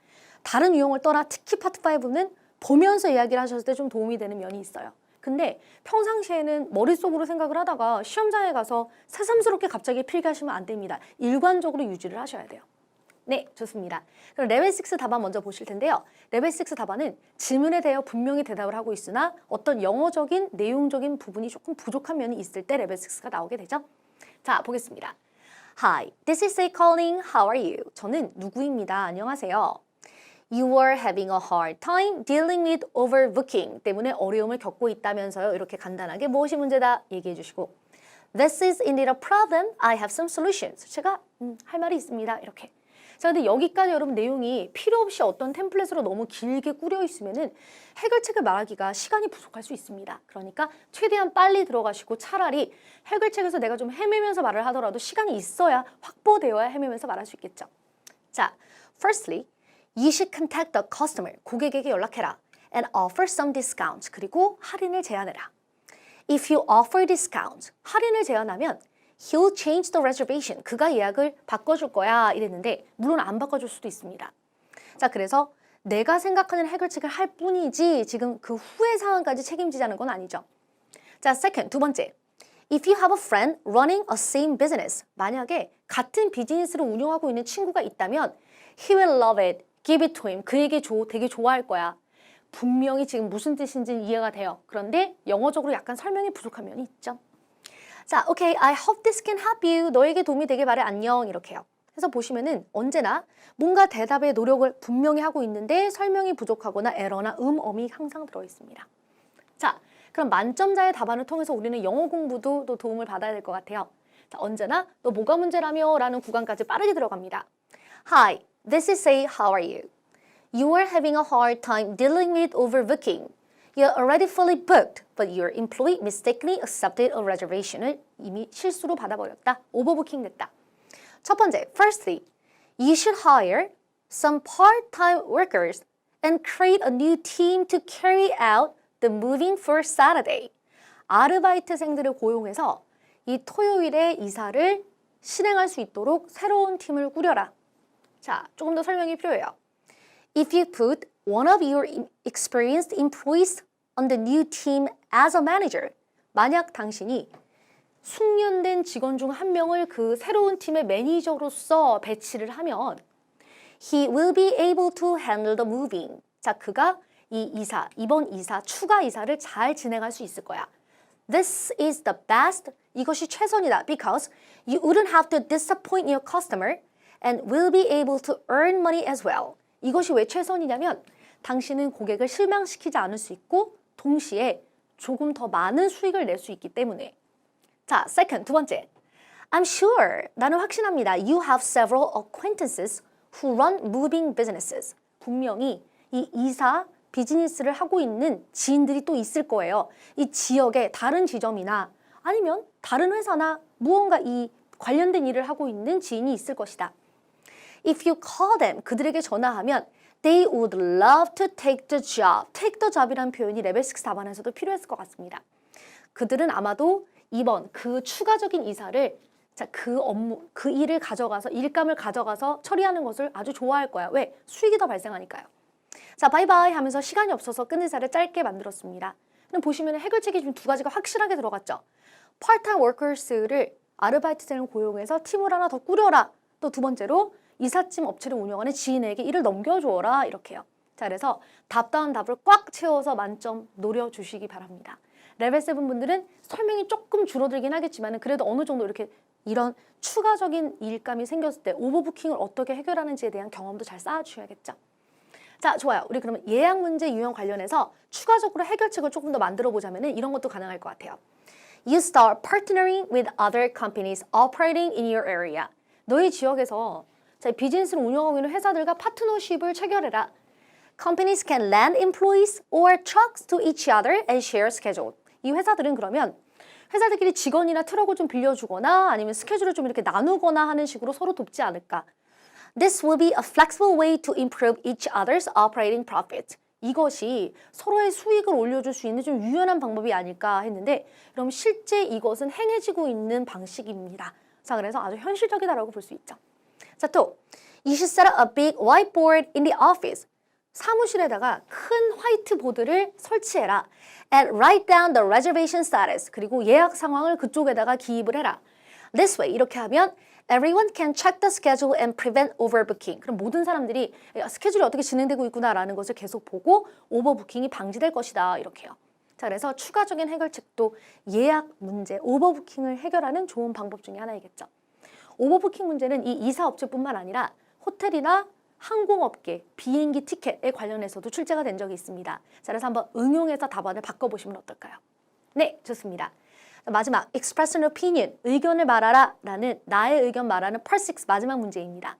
다른 유형을 떠나 특히 파트 5는 보면서 이야기를 하셨을 때 좀 도움이 되는 면이 있어요. 근데 평상시에는 머릿속으로 생각을 하다가 시험장에 가서 새삼스럽게 갑자기 필기하시면 안 됩니다. 일관적으로 유지를 하셔야 돼요. 네, 좋습니다. 그럼 레벨 6 답안 먼저 보실 텐데요. 레벨 6 답안은 질문에 대해 분명히 대답을 하고 있으나 어떤 영어적인 내용적인 부분이 조금 부족한 면이 있을 때 레벨 6가 나오게 되죠. 자, 보겠습니다. Hi, this is A calling. How are you? 저는 누구입니다. 안녕하세요. You are having a hard time dealing with overbooking 때문에 어려움을 겪고 있다면서요. 이렇게 간단하게 무엇이 문제다 얘기해 주시고 This is indeed a problem. I have some solutions. 제가 할 말이 있습니다. 이렇게. 자, 근데 여기까지 여러분 내용이 필요 없이 어떤 템플릿으로 너무 길게 꾸려 있으면은 해결책을 말하기가 시간이 부족할 수 있습니다. 그러니까 최대한 빨리 들어가시고 차라리 해결책에서 내가 좀 헤매면서 말을 하더라도 시간이 있어야 확보되어야 헤매면서 말할 수 있겠죠. 자, firstly, you should contact the customer. 고객에게 연락해라. And offer some discounts. 그리고 할인을 제안해라. If you offer discounts, 할인을 제안하면 He'll change the reservation. 그가 예약을 바꿔줄 거야 이랬는데 물론 안 바꿔줄 수도 있습니다. 자, 그래서 내가 생각하는 해결책을 할 뿐이지 지금 그 후의 상황까지 책임지자는 건 아니죠. 자, second, 두 번째. If you have a friend running a same business. 만약에 같은 비즈니스를 운영하고 있는 친구가 있다면 He will love it. Give it to him. 그에게 되게 좋아할 거야. 분명히 지금 무슨 뜻인지는 이해가 돼요. 그런데 영어적으로 약간 설명이 부족한 면이 있죠. 자, okay, I hope this can help you. 너에게 도움이 되길 바래. 안녕. 이렇게요. 그래서 보시면은 언제나 뭔가 대답의 노력을 분명히 하고 있는데 설명이 부족하거나 에러나 어미 항상 들어 있습니다. 자, 그럼 만점자의 답안을 통해서 우리는 영어 공부도 또 도움을 받아야 될 것 같아요. 자, 언제나 너 뭐가 문제라며? 라는 구간까지 빠르게 들어갑니다. Hi, this is Say. How are you? You are having a hard time dealing with overbooking. You're already fully booked, but your employee mistakenly accepted a reservation을 이미 실수로 받아버렸다. 오버부킹 됐다. 첫 번째, firstly, you should hire some part-time workers and create a new team to carry out the moving for Saturday. 아르바이트생들을 고용해서 이 토요일에 이사를 실행할 수 있도록 새로운 팀을 꾸려라. 자, 조금 더 설명이 필요해요. If you put one of your experienced employees on the new team as a manager. 만약 당신이 숙련된 직원 중 한 명을 그 새로운 팀의 매니저로서 배치를 하면 He will be able to handle the moving. 자, 그가 이번 이사, 추가 이사를 잘 진행할 수 있을 거야. This is the best. 이것이 최선이다. Because you wouldn't have to disappoint your customer and will be able to earn money as well. 이것이 왜 최선이냐면 당신은 고객을 실망시키지 않을 수 있고 동시에 조금 더 많은 수익을 낼 수 있기 때문에. 자, second, 두 번째. I'm sure, 나는 확신합니다. You have several acquaintances who run moving businesses. 분명히 이 이사 비즈니스를 하고 있는 지인들이 또 있을 거예요. 이 지역의 다른 지점이나 아니면 다른 회사나 무언가 이 관련된 일을 하고 있는 지인이 있을 것이다. If you call them, 그들에게 전화하면 They would love to take the job. Take the job이라는 표현이 레벨 6 답안에서도 필요했을 것 같습니다. 그들은 아마도 이번 그 추가적인 이사를 자, 그 일을 가져가서 일감을 가져가서 처리하는 것을 아주 좋아할 거야. 왜? 수익이 더 발생하니까요. 자, 바이바이 하면서 시간이 없어서 끝 인사를 짧게 만들었습니다. 그럼 보시면 해결책이 지금 두 가지가 확실하게 들어갔죠. part-time workers를 아르바이트생을 고용해서 팀을 하나 더 꾸려라. 또 두 번째로 이삿짐 업체를 운영하는 지인에게 일을 넘겨주어라. 이렇게요. 자, 그래서 답다운 답을 꽉 채워서 만점 노려주시기 바랍니다. 레벨 7 분들은 설명이 조금 줄어들긴 하겠지만 그래도 어느 정도 이렇게 이런 추가적인 일감이 생겼을 때 오버부킹을 어떻게 해결하는지에 대한 경험도 잘 쌓아주셔야겠죠. 자, 좋아요. 우리 그러면 예약 문제 유형 관련해서 추가적으로 해결책을 조금 더 만들어 보자면 이런 것도 가능할 것 같아요. You start partnering with other companies operating in your area. 너희 지역에서 자, 비즈니스를 운영하고 있는 회사들과 파트너십을 체결해라. Companies can lend employees or trucks to each other and share schedule. 이 회사들은 그러면 회사들끼리 직원이나 트럭을 좀 빌려주거나 아니면 스케줄을 좀 이렇게 나누거나 하는 식으로 서로 돕지 않을까. This will be a flexible way to improve each other's operating profit. 이것이 서로의 수익을 올려줄 수 있는 좀 유연한 방법이 아닐까 했는데 그럼 실제 이것은 행해지고 있는 방식입니다. 자, 그래서 아주 현실적이다라고 볼 수 있죠. 자, 또 You should set up a big whiteboard in the office. 사무실에다가 큰 화이트보드를 설치해라. And write down the reservation status. 그리고 예약 상황을 그쪽에다가 기입을 해라. This way, 이렇게 하면 Everyone can check the schedule and prevent overbooking. 그럼 모든 사람들이 스케줄이 어떻게 진행되고 있구나라는 것을 계속 보고 오버부킹이 방지될 것이다. 이렇게요. 자, 그래서 추가적인 해결책도 예약 문제, 오버부킹을 해결하는 좋은 방법 중에 하나이겠죠. 오버부킹 문제는 이 이사업체뿐만 아니라 호텔이나 항공업계, 비행기 티켓에 관련해서도 출제가 된 적이 있습니다. 자, 그래서 한번 응용해서 답안을 바꿔보시면 어떨까요? 네, 좋습니다. 마지막, express an opinion, 의견을 말하라 라는 나의 의견 말하는 part 6 마지막 문제입니다.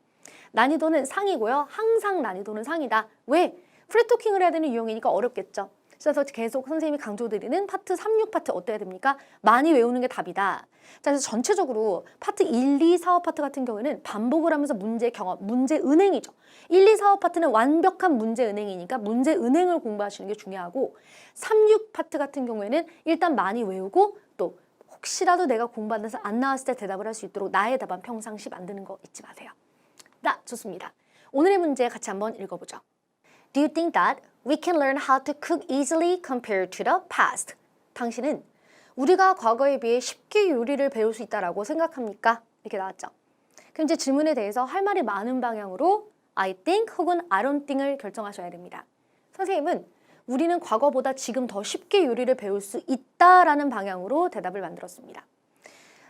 난이도는 상이고요. 항상 난이도는 상이다. 왜? 프리토킹을 해야 되는 유형이니까 어렵겠죠. 그래서 계속 선생님이 강조드리는 파트 3, 6 파트 어때야 됩니까? 많이 외우는 게 답이다. 자, 그래서 전체적으로 파트 1, 2, 4, 5 파트 같은 경우에는 반복을 하면서 문제 경험, 문제 은행이죠. 1, 2, 4, 5 파트는 완벽한 문제 은행이니까 문제 은행을 공부하시는 게 중요하고 3, 6 파트 같은 경우에는 일단 많이 외우고 또 혹시라도 내가 공부하면서 안 나왔을 때 대답을 할 수 있도록 나의 답안 평상시 만드는 거 잊지 마세요. 자, 좋습니다. 오늘의 문제 같이 한번 읽어보죠. Do you think that we can learn how to cook easily compared to the past? 당신은 우리가 과거에 비해 쉽게 요리를 배울 수 있다라고 생각합니까? 이렇게 나왔죠. 그럼 이제 질문에 대해서 할 말이 많은 방향으로 I think 혹은 I don't think을 결정하셔야 됩니다. 선생님은 우리는 과거보다 지금 더 쉽게 요리를 배울 수 있다라는 방향으로 대답을 만들었습니다.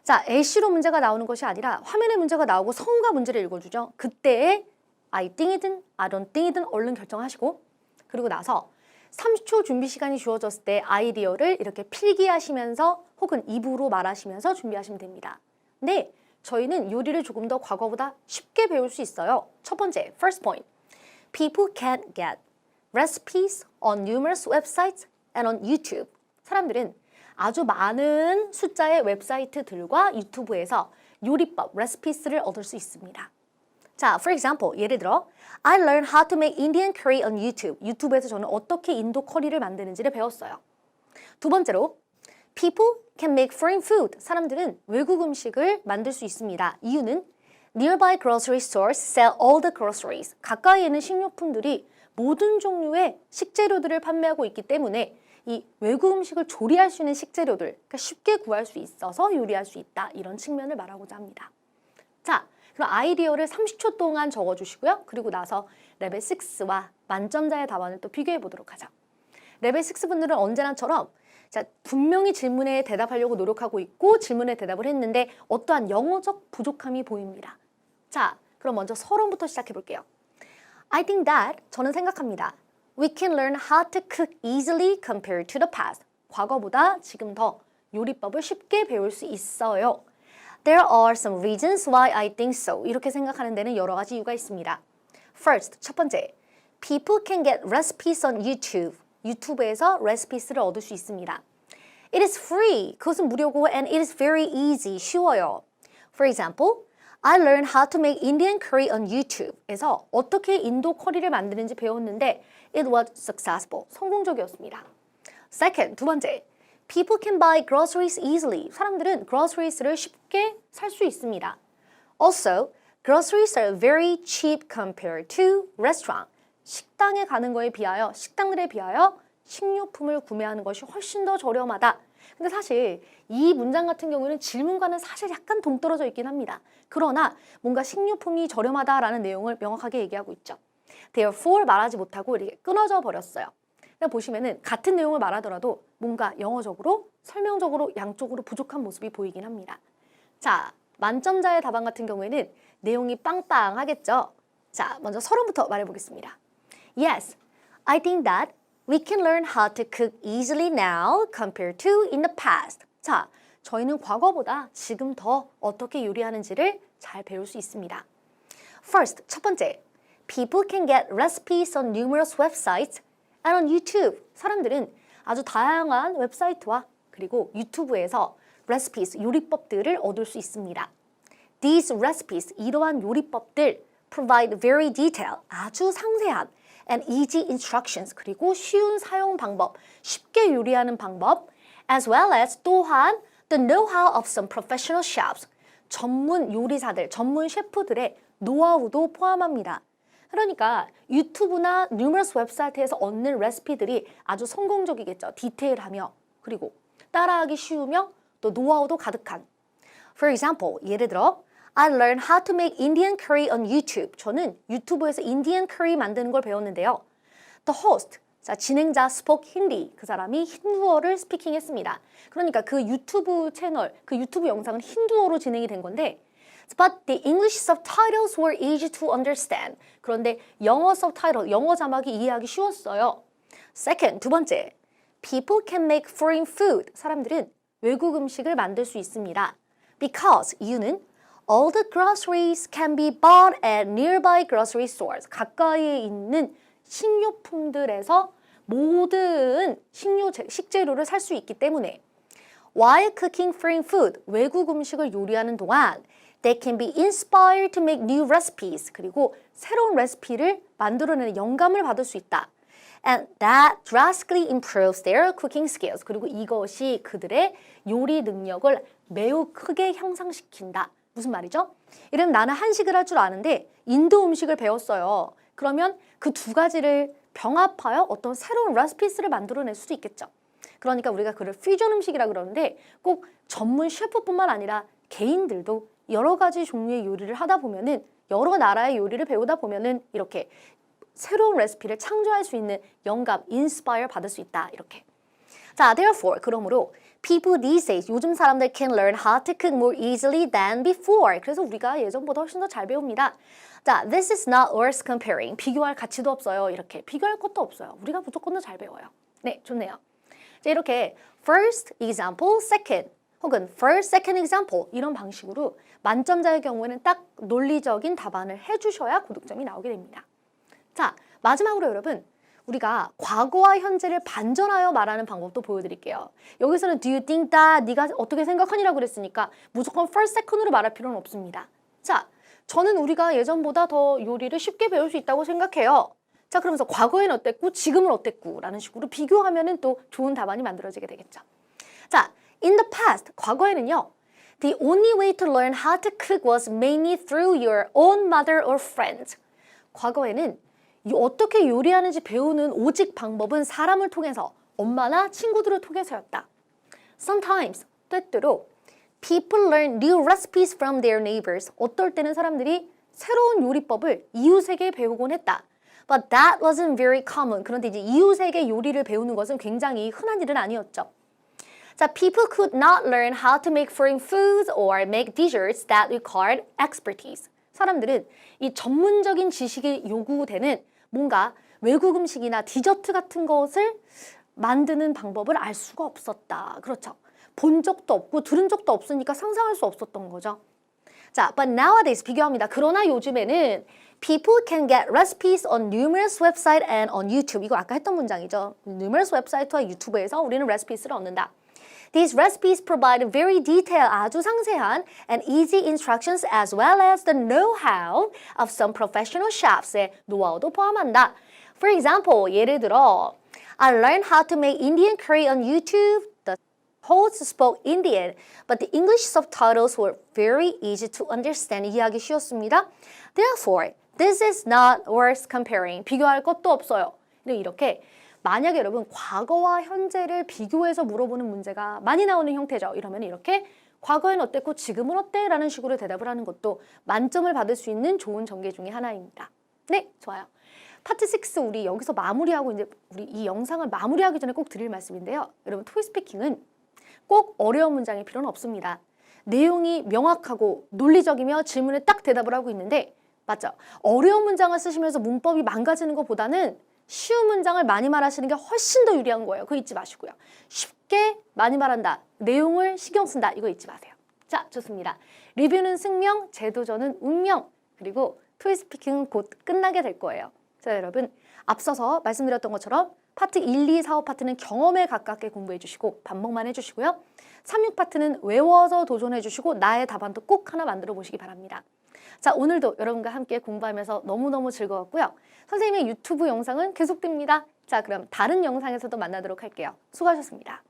자, A씨로 문제가 나오는 것이 아니라 화면에 문제가 나오고 성과 문제를 읽어주죠. 그때의 I think이든 I don't think이든 얼른 결정하시고 그리고 나서 30초 준비 시간이 주어졌을 때 아이디어를 이렇게 필기하시면서 혹은 입으로 말하시면서 준비하시면 됩니다. 네, 저희는 요리를 조금 더 과거보다 쉽게 배울 수 있어요. 첫 번째, first point. People can get recipes on numerous websites and on YouTube. 사람들은 아주 많은 숫자의 웹사이트들과 유튜브에서 요리법, 레시피스를 얻을 수 있습니다. 자, for example, 예를 들어 I learned how to make Indian curry on YouTube. 유튜브에서 저는 어떻게 인도 커리를 만드는지를 배웠어요. 두 번째로 People can make foreign food. 사람들은 외국 음식을 만들 수 있습니다. 이유는 Nearby grocery stores sell all the groceries. 가까이에 있는 식료품들이 모든 종류의 식재료들을 판매하고 있기 때문에 이 외국 음식을 조리할 수 있는 식재료들, 그러니까 쉽게 구할 수 있어서 요리할 수 있다. 이런 측면을 말하고자 합니다. 자, 그럼 아이디어를 30초 동안 적어주시고요. 그리고 나서 레벨 6와 만점자의 답안을 또 비교해 보도록 하죠. 레벨 6 분들은 언제나처럼 자, 분명히 질문에 대답하려고 노력하고 있고 질문에 대답을 했는데 어떠한 영어적 부족함이 보입니다. 자, 그럼 먼저 서론부터 시작해 볼게요. I think that, 저는 생각합니다. We can learn how to cook easily compared to the past. 과거보다 지금 더 요리법을 쉽게 배울 수 있어요. There are some reasons why I think so. 이렇게 생각하는 데는 여러 가지 이유가 있습니다. First, 첫 번째. People can get recipes on YouTube. 유튜브에서 레시피스를 얻을 수 있습니다. It is free. 그것은 무료고 and it is very easy. 쉬워요. For example, I learned how to make Indian curry on YouTube에서 어떻게 인도 커리를 만드는지 배웠는데 it was successful. 성공적이었습니다. Second, 두 번째. People can buy groceries easily. 사람들은 groceries를 쉽게 살 수 있습니다. Also, groceries are very cheap compared to restaurant. 식당에 가는 거에 비하여, 식당들에 비하여 식료품을 구매하는 것이 훨씬 더 저렴하다. 근데 사실 이 문장 같은 경우는 질문과는 사실 약간 동떨어져 있긴 합니다. 그러나 뭔가 식료품이 저렴하다라는 내용을 명확하게 얘기하고 있죠. Therefore 말하지 못하고 이렇게 끊어져 버렸어요. 그냥 보시면은 같은 내용을 말하더라도 뭔가 영어적으로, 설명적으로 양쪽으로 부족한 모습이 보이긴 합니다. 자, 만점자의 답안 같은 경우에는 내용이 빵빵하겠죠. 자, 먼저 서론부터 말해보겠습니다. Yes, I think that we can learn how to cook easily now compared to in the past. 자, 저희는 과거보다 지금 더 어떻게 요리하는지를 잘 배울 수 있습니다. First, 첫 번째. People can get recipes on numerous websites and on YouTube. 사람들은 아주 다양한 웹사이트와 그리고 유튜브에서 recipes, 요리법들을 얻을 수 있습니다. These recipes, 이러한 요리법들 provide very detailed, 아주 상세한 and easy instructions, 그리고 쉬운 사용 방법, 쉽게 요리하는 방법, as well as 또한 the know-how of some professional chefs, 전문 요리사들, 전문 셰프들의 노하우도 포함합니다. 그러니까 유튜브나 numerous 웹사이트에서 얻는 레시피들이 아주 성공적이겠죠. 디테일하며 그리고 따라하기 쉬우며 또 노하우도 가득한. For example, 예를 들어 I learned how to make Indian curry on YouTube. 저는 유튜브에서 인디언 커리 만드는 걸 배웠는데요. The host, 자, 진행자 spoke Hindi. 그 사람이 힌두어를 스피킹했습니다. 그러니까 그 유튜브 채널, 그 유튜브 영상은 힌두어로 진행이 된 건데 But the English subtitles were easy to understand. 그런데 영어 subtitle, 영어 자막이 이해하기 쉬웠어요. Second, 두 번째, people can make foreign food. 사람들은 외국 음식을 만들 수 있습니다. Because, 이유는 all the groceries can be bought at nearby grocery stores. 가까이에 있는 식료품들에서 모든 식재료를 살 수 있기 때문에 While cooking foreign food, 외국 음식을 요리하는 동안 They can be inspired to make new recipes. 그리고 새로운 레시피를 만들어내는 영감을 받을 수 있다. And that drastically improves their cooking skills. 그리고 이것이 그들의 요리 능력을 매우 크게 향상시킨다. 무슨 말이죠? 이러면 나는 한식을 할 줄 아는데 인도 음식을 배웠어요. 그러면 그 두 가지를 병합하여 어떤 새로운 레시피를 만들어낼 수도 있겠죠. 그러니까 우리가 그걸 퓨전 음식이라 그러는데 꼭 전문 셰프뿐만 아니라 개인들도 여러 가지 종류의 요리를 하다 보면은 여러 나라의 요리를 배우다 보면은 이렇게 새로운 레시피를 창조할 수 있는 영감, 인스파이어 받을 수 있다. 이렇게. 자, therefore, 그러므로 people these days, 요즘 사람들 can learn how to cook more easily than before. 그래서 우리가 예전보다 훨씬 더 잘 배웁니다. 자, this is not worth comparing. 비교할 가치도 없어요. 이렇게. 비교할 것도 없어요. 우리가 무조건 더 잘 배워요. 네, 좋네요. 자, 이렇게 first example, second 혹은 first, second example 이런 방식으로 만점자의 경우에는 딱 논리적인 답안을 해주셔야 고득점이 나오게 됩니다. 자, 마지막으로 여러분 우리가 과거와 현재를 반전하여 말하는 방법도 보여드릴게요. 여기서는 do you think that 네가 어떻게 생각하니라고 그랬으니까 무조건 first, second으로 말할 필요는 없습니다. 자, 저는 우리가 예전보다 더 요리를 쉽게 배울 수 있다고 생각해요. 자, 그러면서 과거에는 어땠고 지금은 어땠고 라는 식으로 비교하면은 또 좋은 답안이 만들어지게 되겠죠. 자, in the past, 과거에는요. The only way to learn how to cook was mainly through your own mother or friends. 과거에는 어떻게 요리하는지 배우는 오직 방법은 사람을 통해서, 엄마나 친구들을 통해서였다. Sometimes, 때때로 people learn new recipes from their neighbors. 어떨 때는 사람들이 새로운 요리법을 이웃에게 배우곤 했다. But that wasn't very common. 그런데 이제 이웃에게 요리를 배우는 것은 굉장히 흔한 일은 아니었죠. 자, people could not learn how to make foreign foods or make desserts that required expertise. 사람들은 이 전문적인 지식이 요구되는 뭔가 외국 음식이나 디저트 같은 것을 만드는 방법을 알 수가 없었다. 그렇죠. 본 적도 없고 들은 적도 없으니까 상상할 수 없었던 거죠. 자, but nowadays 비교합니다. 그러나 요즘에는 people can get recipes on numerous websites and on YouTube. 이거 아까 했던 문장이죠. numerous 웹사이트와 유튜브에서 우리는 레시피를 얻는다. These recipes provide very detailed, 아주 상세한 and easy instructions as well as the know-how of some professional chefs의 노하우도 포함한다. For example, 예를 들어 I learned how to make Indian curry on YouTube. The host spoke Indian, but the English subtitles were very easy to understand. 이해하기 쉬웠습니다. Therefore, this is not worth comparing. 비교할 것도 없어요. 이렇게 만약에 여러분 과거와 현재를 비교해서 물어보는 문제가 많이 나오는 형태죠. 이러면 이렇게 과거엔 어땠고 지금은 어때? 라는 식으로 대답을 하는 것도 만점을 받을 수 있는 좋은 전개 중에 하나입니다. 네, 좋아요. 파트 6 우리 여기서 마무리하고 이제 우리 이 영상을 마무리하기 전에 꼭 드릴 말씀인데요. 여러분 토익 스피킹은 꼭 어려운 문장이 필요는 없습니다. 내용이 명확하고 논리적이며 질문에 딱 대답을 하고 있는데 맞죠? 어려운 문장을 쓰시면서 문법이 망가지는 것보다는 쉬운 문장을 많이 말하시는 게 훨씬 더 유리한 거예요. 그거 잊지 마시고요. 쉽게 많이 말한다. 내용을 신경 쓴다. 이거 잊지 마세요. 자, 좋습니다. 리뷰는 승명, 재도전은 운명. 그리고 토익 스피킹은 곧 끝나게 될 거예요. 자, 여러분 앞서서 말씀드렸던 것처럼 파트 1, 2, 4, 5 파트는 경험에 가깝게 공부해 주시고 반복만 해주시고요. 3, 6 파트는 외워서 도전해 주시고 나의 답안도 꼭 하나 만들어 보시기 바랍니다. 자, 오늘도 여러분과 함께 공부하면서 너무너무 즐거웠고요. 선생님의 유튜브 영상은 계속됩니다. 자, 그럼 다른 영상에서도 만나도록 할게요. 수고하셨습니다.